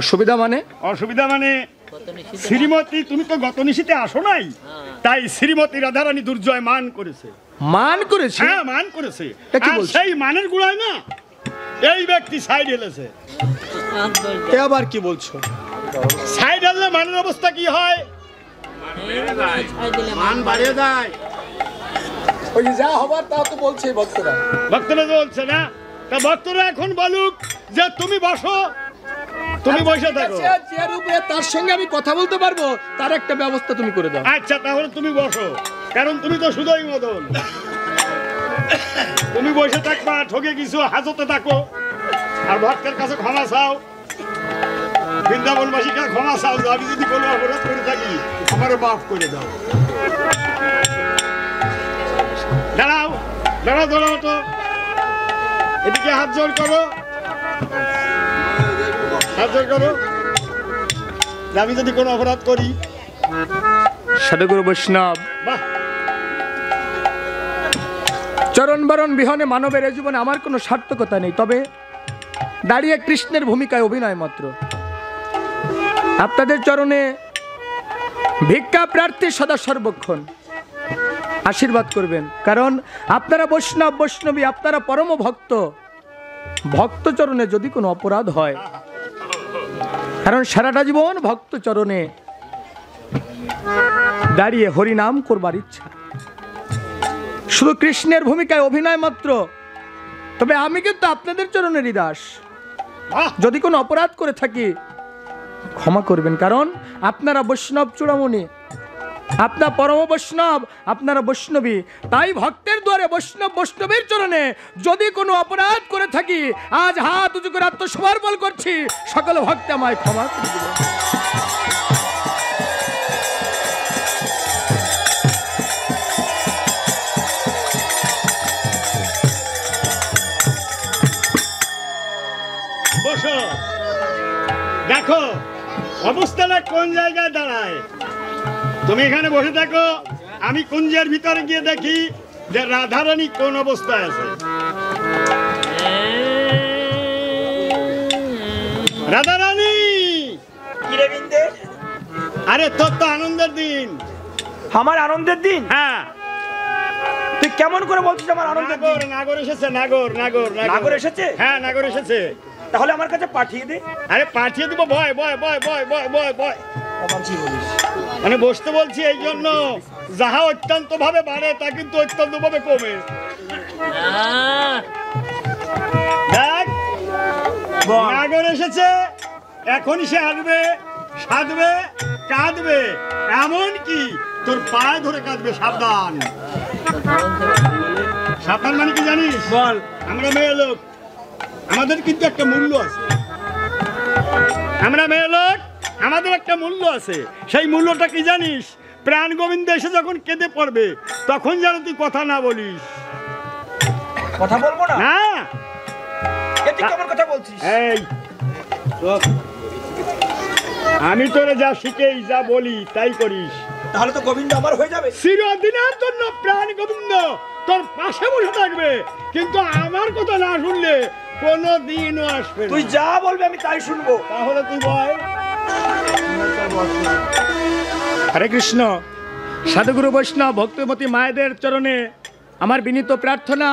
অসুবিধা মানে? অসুবিধা মানে শ্রীমতী, তুমি তো গত নিশীতে আসো নাই, তাই শ্রীমতী রাধারানী দুর্জয় মান করেছে। মান করেছে? হ্যাঁ, মান করেছে। তা কি আর বলছো? সেই মানের গুড়ায় না এই ব্যক্তি সাইড এলেছে। এ আবার কি বলছো? সাইড এলে মানের অবস্থা কি হয়? মান বাড়িয়ে যায়। ওই যে যা হবার তা তো বলছে ভক্তরা। ভক্তরা বলছে না, তা ভক্তরা এখন বলুক যে তুমি বসো, তুমি বসে থাকো। যে রূপে তার সঙ্গে আমি কথা বলতে পারবো, তার একটা ব্যবস্থা তুমি করে দাও। আচ্ছা, তাহলে তুমি বসো, কারণ তুমি তো শুধুই মদন। তুমি বসে থাকবা, ঠকে কিছু হাজতে থাকো, আর ভক্তের কাছে ক্ষমা চাও, বৃন্দাবনবাসীকে ক্ষমা চাও যে আমি যদি কোনো অপরাধ করে থাকি আমারও মাফ করে দাও। দাঁড়াও দাঁড়াও দাঁড়াও, তো এদিকে হাত জোর করো, হাত জোর করো। যে আমি যদি কোনো অপরাধ করি, সাধুগুরু বৈষ্ণব, বাহ, চরণ বরণ বিহনে মানবের এই জীবনে আমার কোনো সার্থকতা নেই, তবে দাঁড়িয়ে কৃষ্ণের ভূমিকায় অভিনয় মাত্র। আপনাদের চরণে ভিক্ষা প্রার্থী সদা সর্বক্ষণ আশীর্বাদ করবেন, কারণ আপনারা বৈষ্ণব, বৈষ্ণবী, আপনারা পরম ভক্ত। ভক্ত চরণে যদি কোনো অপরাধ হয়, কারণ সারাটা জীবন ভক্ত চরণে দাঁড়িয়ে হরিনাম করবার ইচ্ছা, শুধু কৃষ্ণের ভূমিকায় অভিনয় মাত্র। তবে আমি কিন্তু আপনাদের চরণেরই দাস। বাহ, যদি কোনো অপরাধ করে থাকি ক্ষমা করবেন, কারণ আপনারা বৈষ্ণব চূড়ামণি, আপনার পরম বৈষ্ণব, আপনারা বৈষ্ণবী। তাই ভক্তের দ্বারে বৈষ্ণব, বৈষ্ণবের চরণে যদি কোনো অপরাধ করে থাকি, আজ হাত উঁচু করে আত্মসমর্পণ করছি, সকল ভক্ত আমায় ক্ষমা করে দিবেন। বসো, দেখো অবস্থাটা কোন জায়গায় দাঁড়ায়। তুমি এখানে বসে থাকো, আমি কুঞ্জের ভিতরে গিয়ে দেখি যে রাধারানী কোন অবস্থায় আছে। রাধারানী, কি রে বিন্দে? আরে তোর তো আনন্দের দিন। আমার আনন্দের দিন? হ্যাঁ, তুই কেমন করে বলছিস আমার আনন্দের দিন? নাগর এসেছে, নাগর নাগর নাগর এসেছে? হ্যাঁ, নাগর এসেছে। তাহলে আমার কাছে পাঠিয়ে দে। আরে পাঠিয়ে দিব, ভয় ভয় ভয় ভয় ভয় ভয় ভয় মানে বসতে বলছি এই জন্য, যাহা অত্যন্ত ভাবে বাড়ে তা কিন্তু অত্যন্ত ভাবে কমে। দেখ, নাগর এসেছে, এখনই সে আসবে, সাধবে, কাঁদবে, এমন কি তোর পায়ে ধরে কাঁদবে। সাবধান। সাবধান মানে কি জানিস? বল। আমরা মেয়ে লোক, আমাদের কিন্তু একটা মূল্য আছে। আমরা মেয়ে লোক, আমাদের একটা মূল্য আছে। সেই মূল্যটা কি জানিস? প্রাণ গোবিন্দ এসে যখন কেঁদে পড়বে তখন যেন তুই কথা না বলিস। কথা বলবো না? না, তুই কেমন কথা বলছিস? এই চুপ। আমি তোরে যা শিখেই যা বলি তাই করিস। তাহলে তো গোবিন্দ আমার হয়ে যাবে। চিরদিনের জন্য প্রাণ গোবিন্দ তোর পাশে বসে থাকবে, কিন্তু আমার কথা না শুনলে কোনো দিনও আসবে না। তুই যা বলবি আমি তাই শুনবো। তাহলে তুই বল। হরে কৃষ্ণ। সাধুগুরু বৈষ্ণব ভক্তিমতী মায়েদের চরণে আমার বিনীত প্রার্থনা,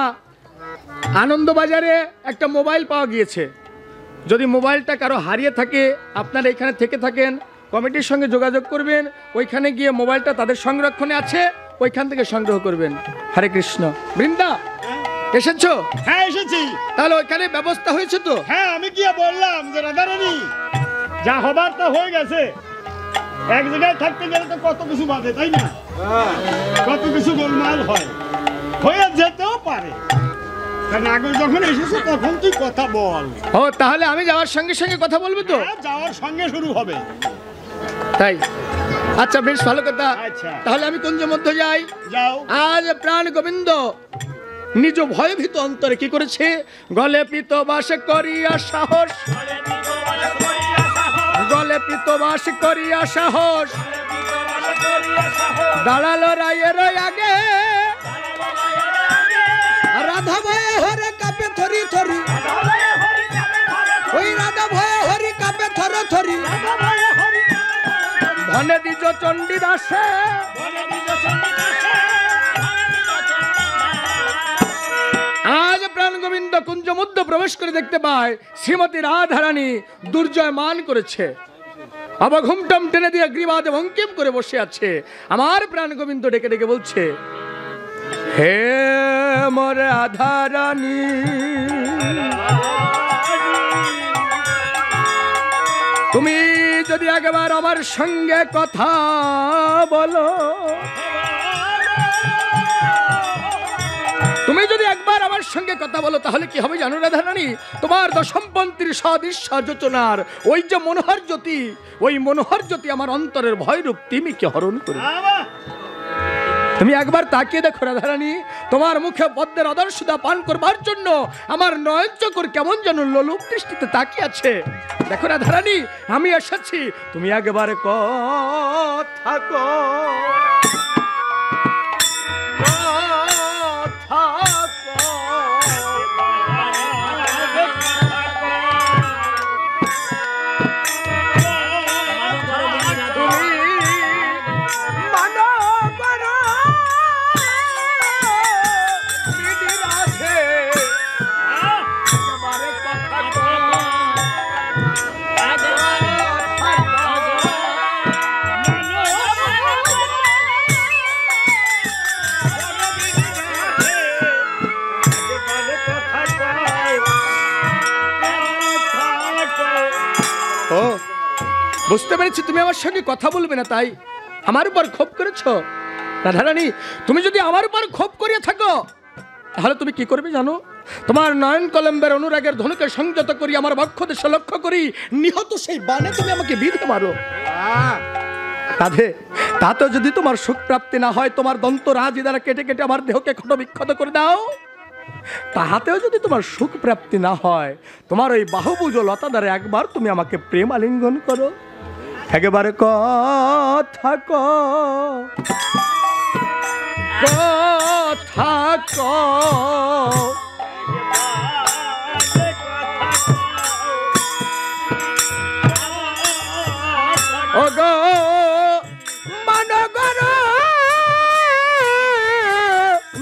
আনন্দবাজারে একটা মোবাইল পাওয়া গিয়েছে। যদি মোবাইলটা কারো হারিয়ে থাকে, আপনারা এখানে থেকে থাকেন, কমিটির সঙ্গে যোগাযোগ করবেন, ওইখানে গিয়ে মোবাইলটা তাদের সংরক্ষণে আছে, ওইখান থেকে সংগ্রহ করবেন। হরে কৃষ্ণ। বৃন্দা, এসেছো? হ্যাঁ এসেছি। তাহলে ওইখানে ব্যবস্থা হয়েছে তো? হ্যাঁ, আমি গিয়ে বললাম যে রাধারানী যা হবার তা হয়ে গেছে। এক জায়গায় থাকতে গেলে তো কত কিছু বাঁধে, তাই না? কত কিছু গোলমাল হয়, হয়ে যেতেও পারে। নাগর যখন এসেছে তখন তুই কথা বল। ও, তাহলে আমি যাওয়ার সঙ্গে সঙ্গে কথা বলবো তো? যাওয়ার সঙ্গে শুরু হবে। তাই? আচ্ছা, বেশ ভালো কথা। তাহলে আমি কুঞ্জ মধ্যে যাই। যাও। আজ প্রাণ গোবিন্দ নিজ ভয়ভীত অন্তরে কি করেছে? গলে পিত বাস করিয়া সাহস, গলে পিত বাস করিয়া সাহস, দাঁড়ালো রায়ের আগে, রাধা ভয়ে হরে কাপে থরি থরি, ওই রাধা ভয়ে হরি কাপে থর থরি, ধনে দ্বিজ চণ্ডী দাসে, আজ প্রাণ গোবিন্দ কুঞ্জ মধ্যে প্রবেশ করে দেখতে পায় শ্রীমতী রাধারানী দুর্জয় মান করেছে, অবঘুমটম টেনে দিয়ে গ্রীবাদে ভঙ্কিম করে বসে আছে। আমার প্রাণ গোবিন্দ ডেকে ডেকে বলছে, হে মোর রাধারানী, তুমি যদি একবার আমার সঙ্গে কথা বলো, তুমি যদি একবার আমার সঙ্গে কথা বলো, তাহলে কি হবে জানো রাধারানী? তোমার দশমপন্থীর সদৃশ্য যোচনার ওই যে মনোহর জ্যোতি, ওই মনোহর জ্যোতি আমার অন্তরের ভয়রূপ তিমিকে হরণ করে। তুমি একবার তাকিয়ে দেখো রাধারানী, তোমার মুখে পদ্মের আদর্শতা পান করবার জন্য আমার নয়ন চকর কেমন যেন লোলুপ দৃষ্টিতে তাকিয়ে আছে। দেখো রাধারানী, আমি এসেছি, তুমি একবার কথা বুঝতে পেরেছি তুমি আমার সঙ্গে কথা বলবে না, তাই আমার উপর ক্ষোভ করেছ। রাধারানী, তুমি যদি আমার উপর ক্ষোভ করিয়া থাকো, তাহলে তুমি কি করবে জানো? তোমার নয়ন কলম্বের অনুরাগের ধনুকে সংযত করি, আমার বক্ষ দেশে লক্ষ্য করি নিহত সেই বানে তুমি আমাকে বিঁধে মারো। রাধে, তাতে যদি তোমার সুখ প্রাপ্তি না হয়, তোমার দন্ত রাজি দ্বারা কেটে কেটে আমার দেহকে ক্ষত বিক্ষত করে দাও, তাহাতেও যদি তোমার সুখ প্রাপ্তি না হয়, তোমার ওই বাহুভুজ লতা দ্বারা একবার তুমি আমাকে প্রেম আলিঙ্গন করো। একেবারে কথা কথা ওগো মানগর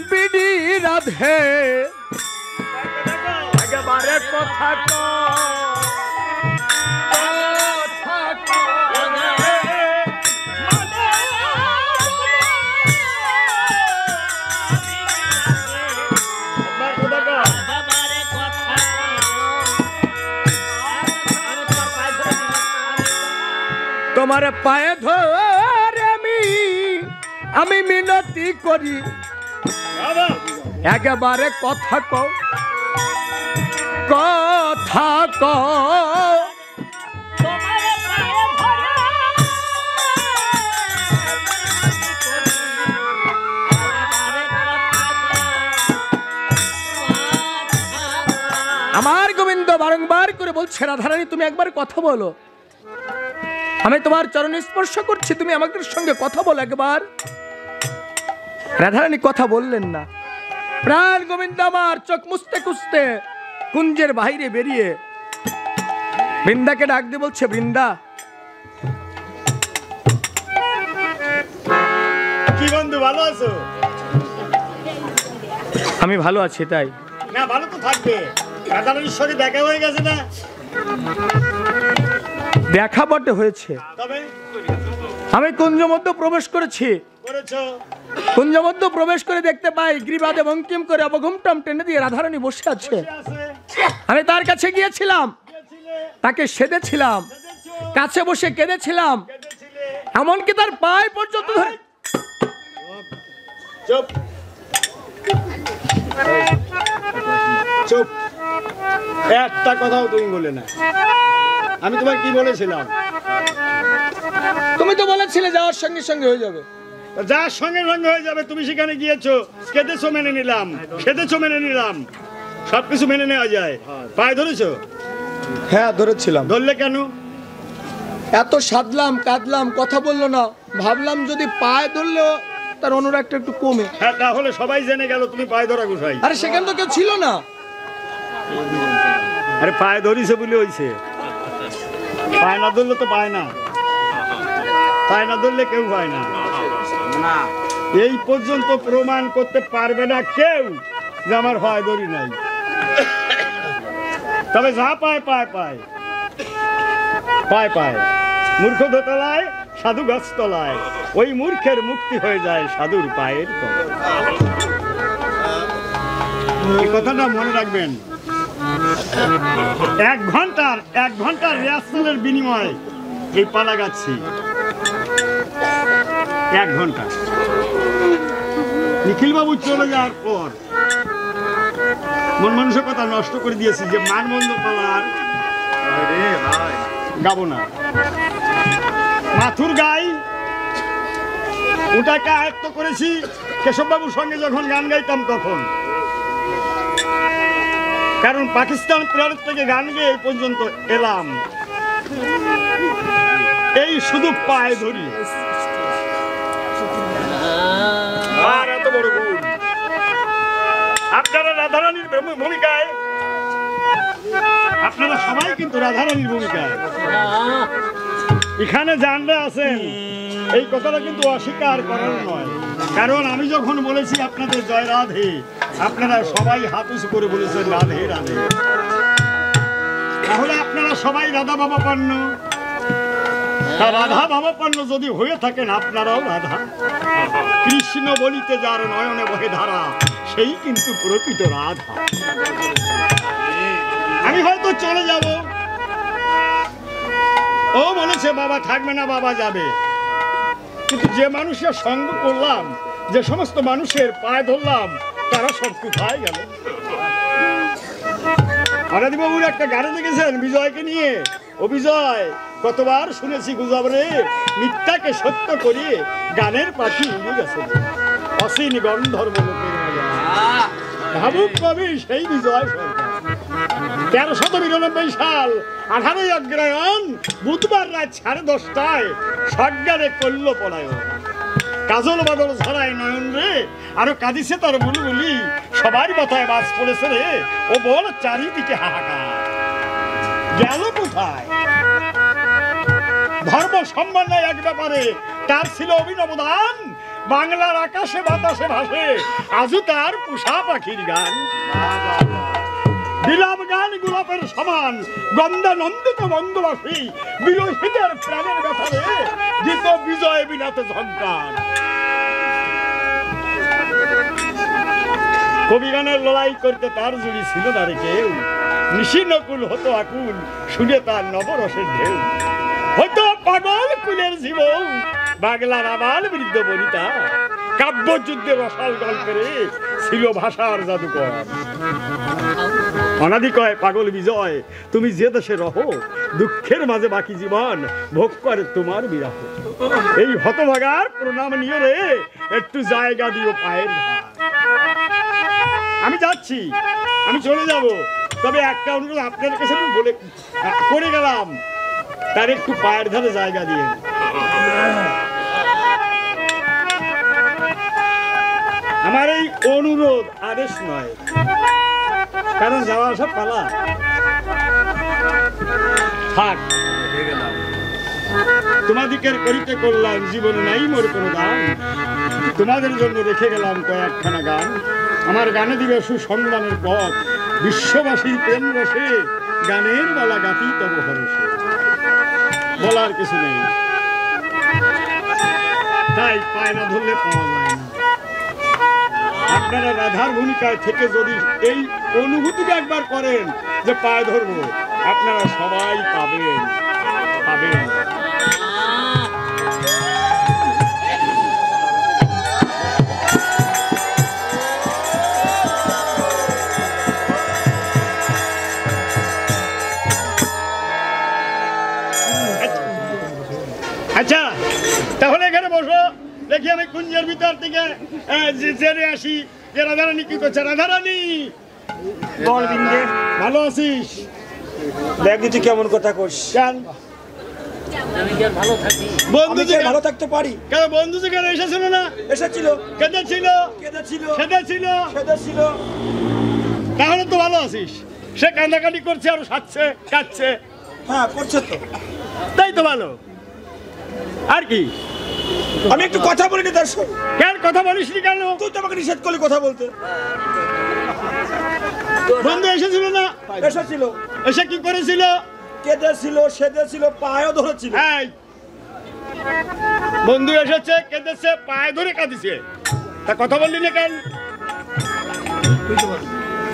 বিডি রাধে একেবারে কথা তোমার পায়ে ধরে আমি মিনতি করি একেবারে কথা কও আমার গোবিন্দ বারংবার করে বলছে রাধারানী তুমি একবার কথা বলো, আমি তোমার চরণ স্পর্শ করছি, তুমি আমাদের সঙ্গে কথা বলো একবার। রাধারানী কথা বললেন না। প্রাণ গোবিন্দ আমার চোখ মুছতে খুঁজতে কুঞ্জের বাইরে বেরিয়ে বৃন্দাকে ডাক দিয়ে বলছে, বৃন্দা কি বন্ধু ভালো আছো? আমি ভালো আছি। তাই না, ভালো তো থাকবে। রাধারানীর সঙ্গে দেখা হয়ে গেছে না? দেখা বটে হয়েছে, তবে আমি কুঞ্জ মধ্যে প্রবেশ করেছি। করেছো? কুঞ্জ মধ্যে প্রবেশ করে দেখতে পাই গ্রীবাদে বঙ্কিম করে অবঘুমটাম টেনে দিয়ে রাধারানী বসে আছে। আমি তার কাছে গিয়েছিলাম, তাকে সেধেছিলাম, কাছে বসে কেঁদেছিলাম, এমনকি তার পায়ে পর্যন্ত ধরে। চুপ চুপ, একটা কথাও তুমি বলে না। আমি তোমায় কি বলেছিলাম? তুমি তো বলেছিলে যাওয়ার সঙ্গে সঙ্গে হয়ে যাবে। যার সঙ্গে সঙ্গে হয়ে যাবে, তুমি সেখানে গিয়েছো, কেঁদেছো মেনে নিলাম, খেতেছো মেনে নিলাম, সবকিছু মেনে নেওয়া যায়। পায়ে ধরেছো? হ্যাঁ ধরেছিলাম। ধরলে কেন? এত সাধলাম কাঁদলাম, কথা বললো না, ভাবলাম যদি পায়ে ধরলো তার অনুরাগটা একটু কমে। হ্যাঁ, তাহলে সবাই জেনে গেল তুমি পায়ে ধরা গোসাই। আরে সেখানে তো কেউ ছিল না। আরে পায়ে ধরিছে বলে হইছে, পায়ে না ধরলে তো পায় না, পায়ে না ধরলে কেউ পায় না। এই পর্যন্ত প্রমাণ করতে পারবে না কেউ যে আমার পায়ে ধরি নাই। তবে যা পায় পায় পায় পায় পায়, মূর্খ দোতলায় সাধু গাছ তলায়, ওই মূর্খের মুক্তি হয়ে যায় সাধুর পায়ের তলায়। এই কথাটা মনে রাখবেন। এক ঘন্টার রিহার্সালের বিনিময়ে এই পালা গাচ্ছি। 1 ঘন্টা নিখিল বাবু চলে যাওয়ার পর মন মানসিকতা নষ্ট করে দিয়েছি যে মানবন্ধ পালার গাবো না। মাথুর গাই ওটাকে আয়ত্ত করেছি কেশববাবুর সঙ্গে যখন গান গাইতাম তখন। কারণ পাকিস্তান প্লেয়ারের থেকে গান গেয়ে এই পর্যন্ত এলাম, এই শুধু পায়ে ধরি। আর এত বড় গুণ আপনারা রাধারানীর ভূমিকায়, আপনারা সবাই কিন্তু রাধারানীর ভূমিকায় এখানে জানলে আছেন। এই কথাটা কিন্তু অস্বীকার করার নয়, কারণ আমি যখন বলেছি আপনাদের জয় রাধে, আপনারা সবাই হাত উঁচু করে বলেছেন রাধে রাধে। তাহলে আপনারা সবাই রাধা ভাবাপন্ন। রাধা ভাবাপন্ন যদি হয়ে থাকেন, আপনারাও রাধা। কৃষ্ণ বলিতে যার নয়নে বহে ধারা, সেই কিন্তু প্রকৃত রাধা। আমি হয়তো চলে যাব, ও বলেছে বাবা থাকবে না, বাবা যাবে, কিন্তু যে মানুষের সঙ্গ করলাম, যে সমস্ত মানুষের পায়ে ধরলাম, তারা সব কোথায় গেল? আরাদিবাবুর একটা গানে দেখেছেন বিজয়কে নিয়ে? ও বিজয়, কতবার শুনেছি গুজব রে, মিথ্যাকে সত্য করিয়ে গানের পাখি উড়ে গেছে অসীন গন্ধর্ব লোকের মাঝে। ভাবুক কবি সেই বিজয় সরকার। 1392 সাল 18 অগ্রহায়ণ বুধবার রাত 10:30টায় সজ্ঞারে করল পলায়ন। কাজল বাদল ছড়ায় নয়ন রে, আরো কাঁদিছে তার বুলবুলি, সবার মাথায় বাজ পড়েছে রে, ও বল চারিদিকে হাহাকার। গেল কোথায়? ধর্ম সম্মান নাই এক ব্যাপারে, তার ছিল অভিনব দান। বাংলার আকাশে বাতাসে ভাসে আজও তার পোষা পাখির গান। বিলাপ গান গোলাপের সমান, গন্ধা নন্দিত বন্ধবাসী, বিরোহীদের প্রাণের ব্যথারে জিত বিজয় বিলাতে ঝঙ্কার। কবি গানের লড়াই করতে তার জুড়ি ছিল না রে কেউ, নিশি নকুল হতো আকুল শুনে তার নবরসের ঢেউ। হতো পাগল কুলের জীবন বাংলার আবাল বৃদ্ধ বনিতা, কাব্যযুদ্ধের রসাল গল্পের ছিল ভাষার জাদুকর। অনাদি কয় পাগল বিজয়, তুমি যে দেশে রহো, দুঃখের মাঝে বাকি জীবন ভোগ করে তোমার বিরহ। এই হতভাগার প্রণাম নিয়ে রে, একটু জায়গা দিও পায়ের ধার। আমি যাচ্ছি, আমি চলে যাব, তবে একটা অনুরোধ আপনার কাছে আমি বলে করে গেলাম, তার একটু পায়ের ধারে জায়গা দিয়ে। আমার এই অনুরোধ আদেশ নয়, কারণ যাওয়া আসা পালা। থাক, তোমাদিকের করিতে করলাম জীবনে নাই মোর কোনো দান, তোমাদের জন্য রেখে গেলাম কয়েকখানা গান। আমার গানে দিবে সুসংগ্রামের পথ, বিশ্ববাসীর প্রেম রসে গানের মালা গাতি তব হরসে। বলার কিছু নেই, তাই পায় না ধরলে পাওয়া যায় না। আপনারা রাধার ভূমিকায় থেকে যদি এই অনুভূতিটা একবার করেন যে পায়ে ধরবো, আপনারা সবাই পাবেন পাবেন। আচ্ছা, তাহলে এখানে বসো, দেখি আমি কুঞ্জের ভিতর থেকে জেনে আসি যে রাধারানী কি করছে। রাধারানী, ভালো আছিস? দেখ তুই কেমন কথা কইস। কেন আমি কি আর ভালো থাকি? বন্ধু যে ভালো থাকতে পারি? কেন বন্ধু যেখানে এসেছিল না? এসেছিল, কেঁদেছিল, কেঁদেছিল, সেদেছিল, সেদেছিল। তাহলে তো ভালো আছিস। সে কান্দাকাটি করছে আর সাচ্ছে কাচ্ছে, হ্যাঁ করছে তো, তাই তো ভালো। আর কি? আমি একটু কথা বলিনি তার সঙ্গে। কেন কথা বলিসনি কেন? তুই তো আমাকে নিষেধ করলি কথা বলতে। বন্ধু এসেছিল না? এসেছিল, এসে কি করেছিল? কেঁদেছিল, সেদেছিল, পায়ও ধরেছিল। এই, বন্ধু এসেছে, কেঁদেছে, পায়ে ধরে কাঁদিছে, তা কথা বললি না কেন?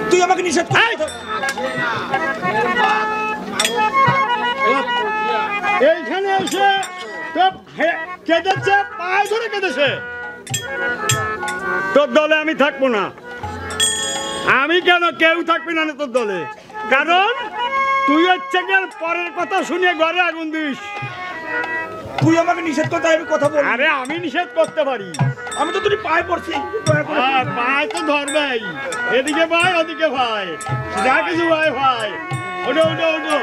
তুই আমাকে নিষেধ করলি। এইখানে এসে কেঁদেছে, পায়ে ধরে কেঁদেছে। তোর দলে আমি থাকবো না। আমি কেন? কেউ থাকবি না তোর দলে, কারণ তুই হচ্ছে পরের কথা শুনে ঘরে আগুন দিস। তুই আমাকে নিষেধ করতে, আমি কথা বলি। আরে আমি নিষেধ করতে পারি, আমি তো তুই পায়ে পড়ছি। পায়ে তো ধরবেই, এদিকে ভাই ওদিকে ভাই, যা কিছু ভাই ভাই। ওঠো ওঠো ওঠো।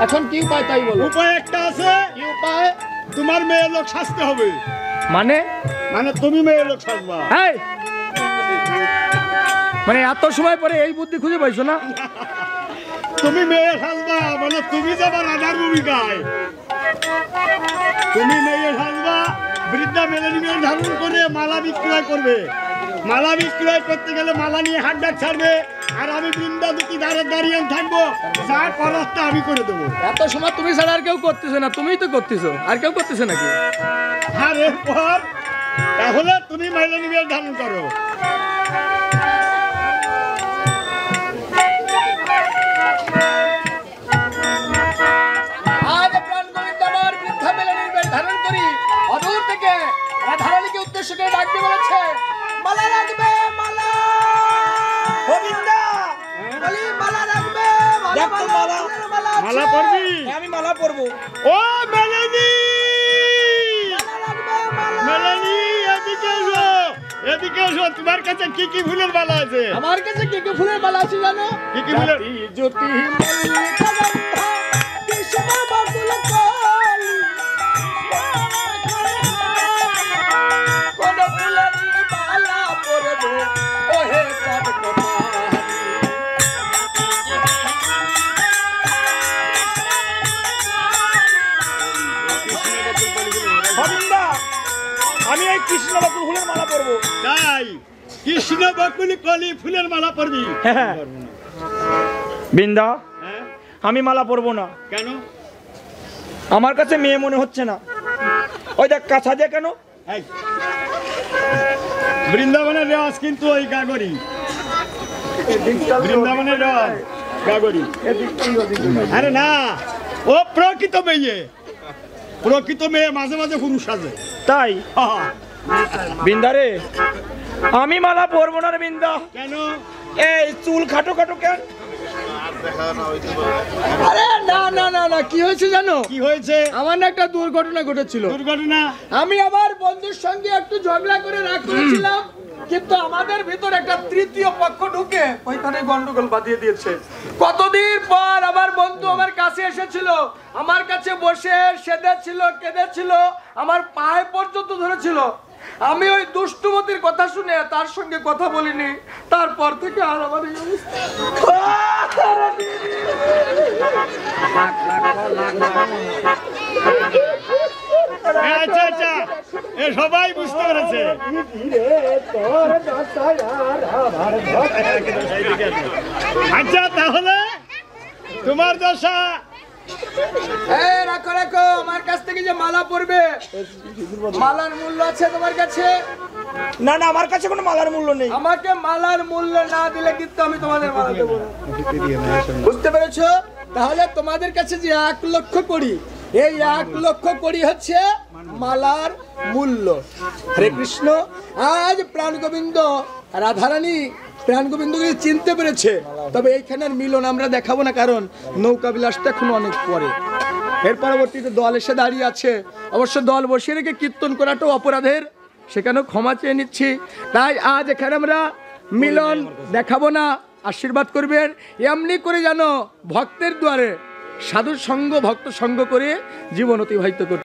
এখন কি উপায় তাই বলো। উপায় একটা আছে। কি উপায়? তোমার মেয়ে লোক সাজতে হবে। মানে? মানে তুমি মেয়ে লোক সাজবা। এই, মানে এত সময় পরে এই বুদ্ধি খুঁজে পাইছো না? তুমি মেয়ে সাজবা, মানে তুমি যাবা রাধার ভূমিকায়। তুমি মেয়ে সাজবা, বৃদ্ধা মেলেনি মেয়ে ধারণ করে মালা বিক্রয় করবে। মালা বিক্রয় করতে গেলে মালা নিয়ে হাত ডাক ছাড়বে, আর আমি বৃন্দা দুটি ধারে দাঁড়িয়ে থাকবো, যা করার তা আমি করে দেবো। এত সময় তুমি ছাড়া আর কেউ করতেছে না, তুমিই তো করতেছো, আর কেউ করতেছে নাকি? আর এরপর তাহলে তুমি মেলেনি মেয়ে ধারণ করো। ধারণ করি অদূর থেকে রাধারানীকে উদ্দেশ্য করে ডাকতে বলেছে, মালা রাখবে মালা। গোবিন্দা, বলি মালা রাখবে। দেখ তো মালা, মালা পরবি? আমি মালা পরবো। ও মেলেনি, মেলেনি এদিকে এসো। এদিকে এসো, তোমার কাছে কি কি ফুলের মালা আছে? আমার কাছে কি কি ফুলের মালা আছে জানো? কি কি ফুলের? জ্যোতি মল্লিকা গন্ধা কৃষ্ণ বকুল কলি কোন ফুলের মালা পরবে ওহে চাঁদ কপালি। বৃন্দা, আমি এই কৃষ্ণ বকুল ফুলের মালা পরবো। তাই কৃষ্ণ বকুল কলি ফুলের মালা পরবি? হ্যাঁ বৃন্দা, হ্যাঁ, আমি মালা পরবো না। কেন? আমার কাছে মেয়ে মনে হচ্ছে না। ওই দেখ কাছা দিয়ে কেন? এই, বৃন্দাবনের রেওয়াজ কিন্তু ওই গাগরি, বৃন্দাবনের রেওয়াজ গাগরি। আরে না, ও প্রকৃত মেয়ে, প্রকৃত মেয়ে মাঝে মাঝে পুরুষ আছে। তাই আহা, বৃন্দা রে, আমি মালা পরবো না রে বৃন্দা। কেন? এই চুল খাটো খাটো কেন? আরে না না না না, কি হয়েছে জানো? কি হয়েছে? আমার না একটা দুর্ঘটনা ঘটেছিল। দুর্ঘটনা? আমি আমার বন্ধুর সঙ্গে একটু ঝগড়া করে রাগ করেছিলাম, কিন্তু আমাদের ভিতর একটা তৃতীয় পক্ষ ঢুকে ওইখানে গন্ডগোল বাঁধিয়ে দিয়েছে। কতদিন পর আমার বন্ধু আমার কাছে এসেছিল, আমার কাছে বসে সেদেছিল, কেঁদেছিল, আমার পায়ে পর্যন্ত ধরেছিল। আমি ওই দুষ্টুমতির কথা শুনে তার সঙ্গে কথা বলিনি। তারপর থেকে আর আমার এই আচ্ছা আচ্ছা, এ সবাই বুঝতে পেরেছে। আচ্ছা, তাহলে তোমার দশা। এই রাখো রাখো, আমার কাছ থেকে যে মালা পড়বে, মালার মূল্য আছে তোমার কাছে? না না, আমার কাছে কোনো মালার মূল্য নেই। আমাকে মালার মূল্য না দিলে কিন্তু আমি তোমাদের মালা দেবো না। বুঝতে পেরেছো? তাহলে তোমাদের কাছে যে 1 লক্ষ করি, এই 1 লক্ষ করি হচ্ছে মালার মূল্য। হরে কৃষ্ণ। আজ প্রাণ গোবিন্দ রাধারানী প্রাণ গোবিন্দকে চিনতে পেরেছে, তবে এইখানের মিলন আমরা দেখাবো না, কারণ নৌকা বিলাসটা এখন অনেক পরে। এর পরবর্তীতে দল এসে দাঁড়িয়ে আছে। অবশ্য দল বসিয়ে রেখে কীর্তন করাটাও অপরাধের, সেখানেও ক্ষমা চেয়ে নিচ্ছি। তাই আজ এখানে আমরা মিলন দেখাবো না। আশীর্বাদ করবেন এমনি করে যেন ভক্তের দুয়ারে সাধুর সঙ্গ ভক্ত সঙ্গ করে জীবন অতিবাহিত করতে।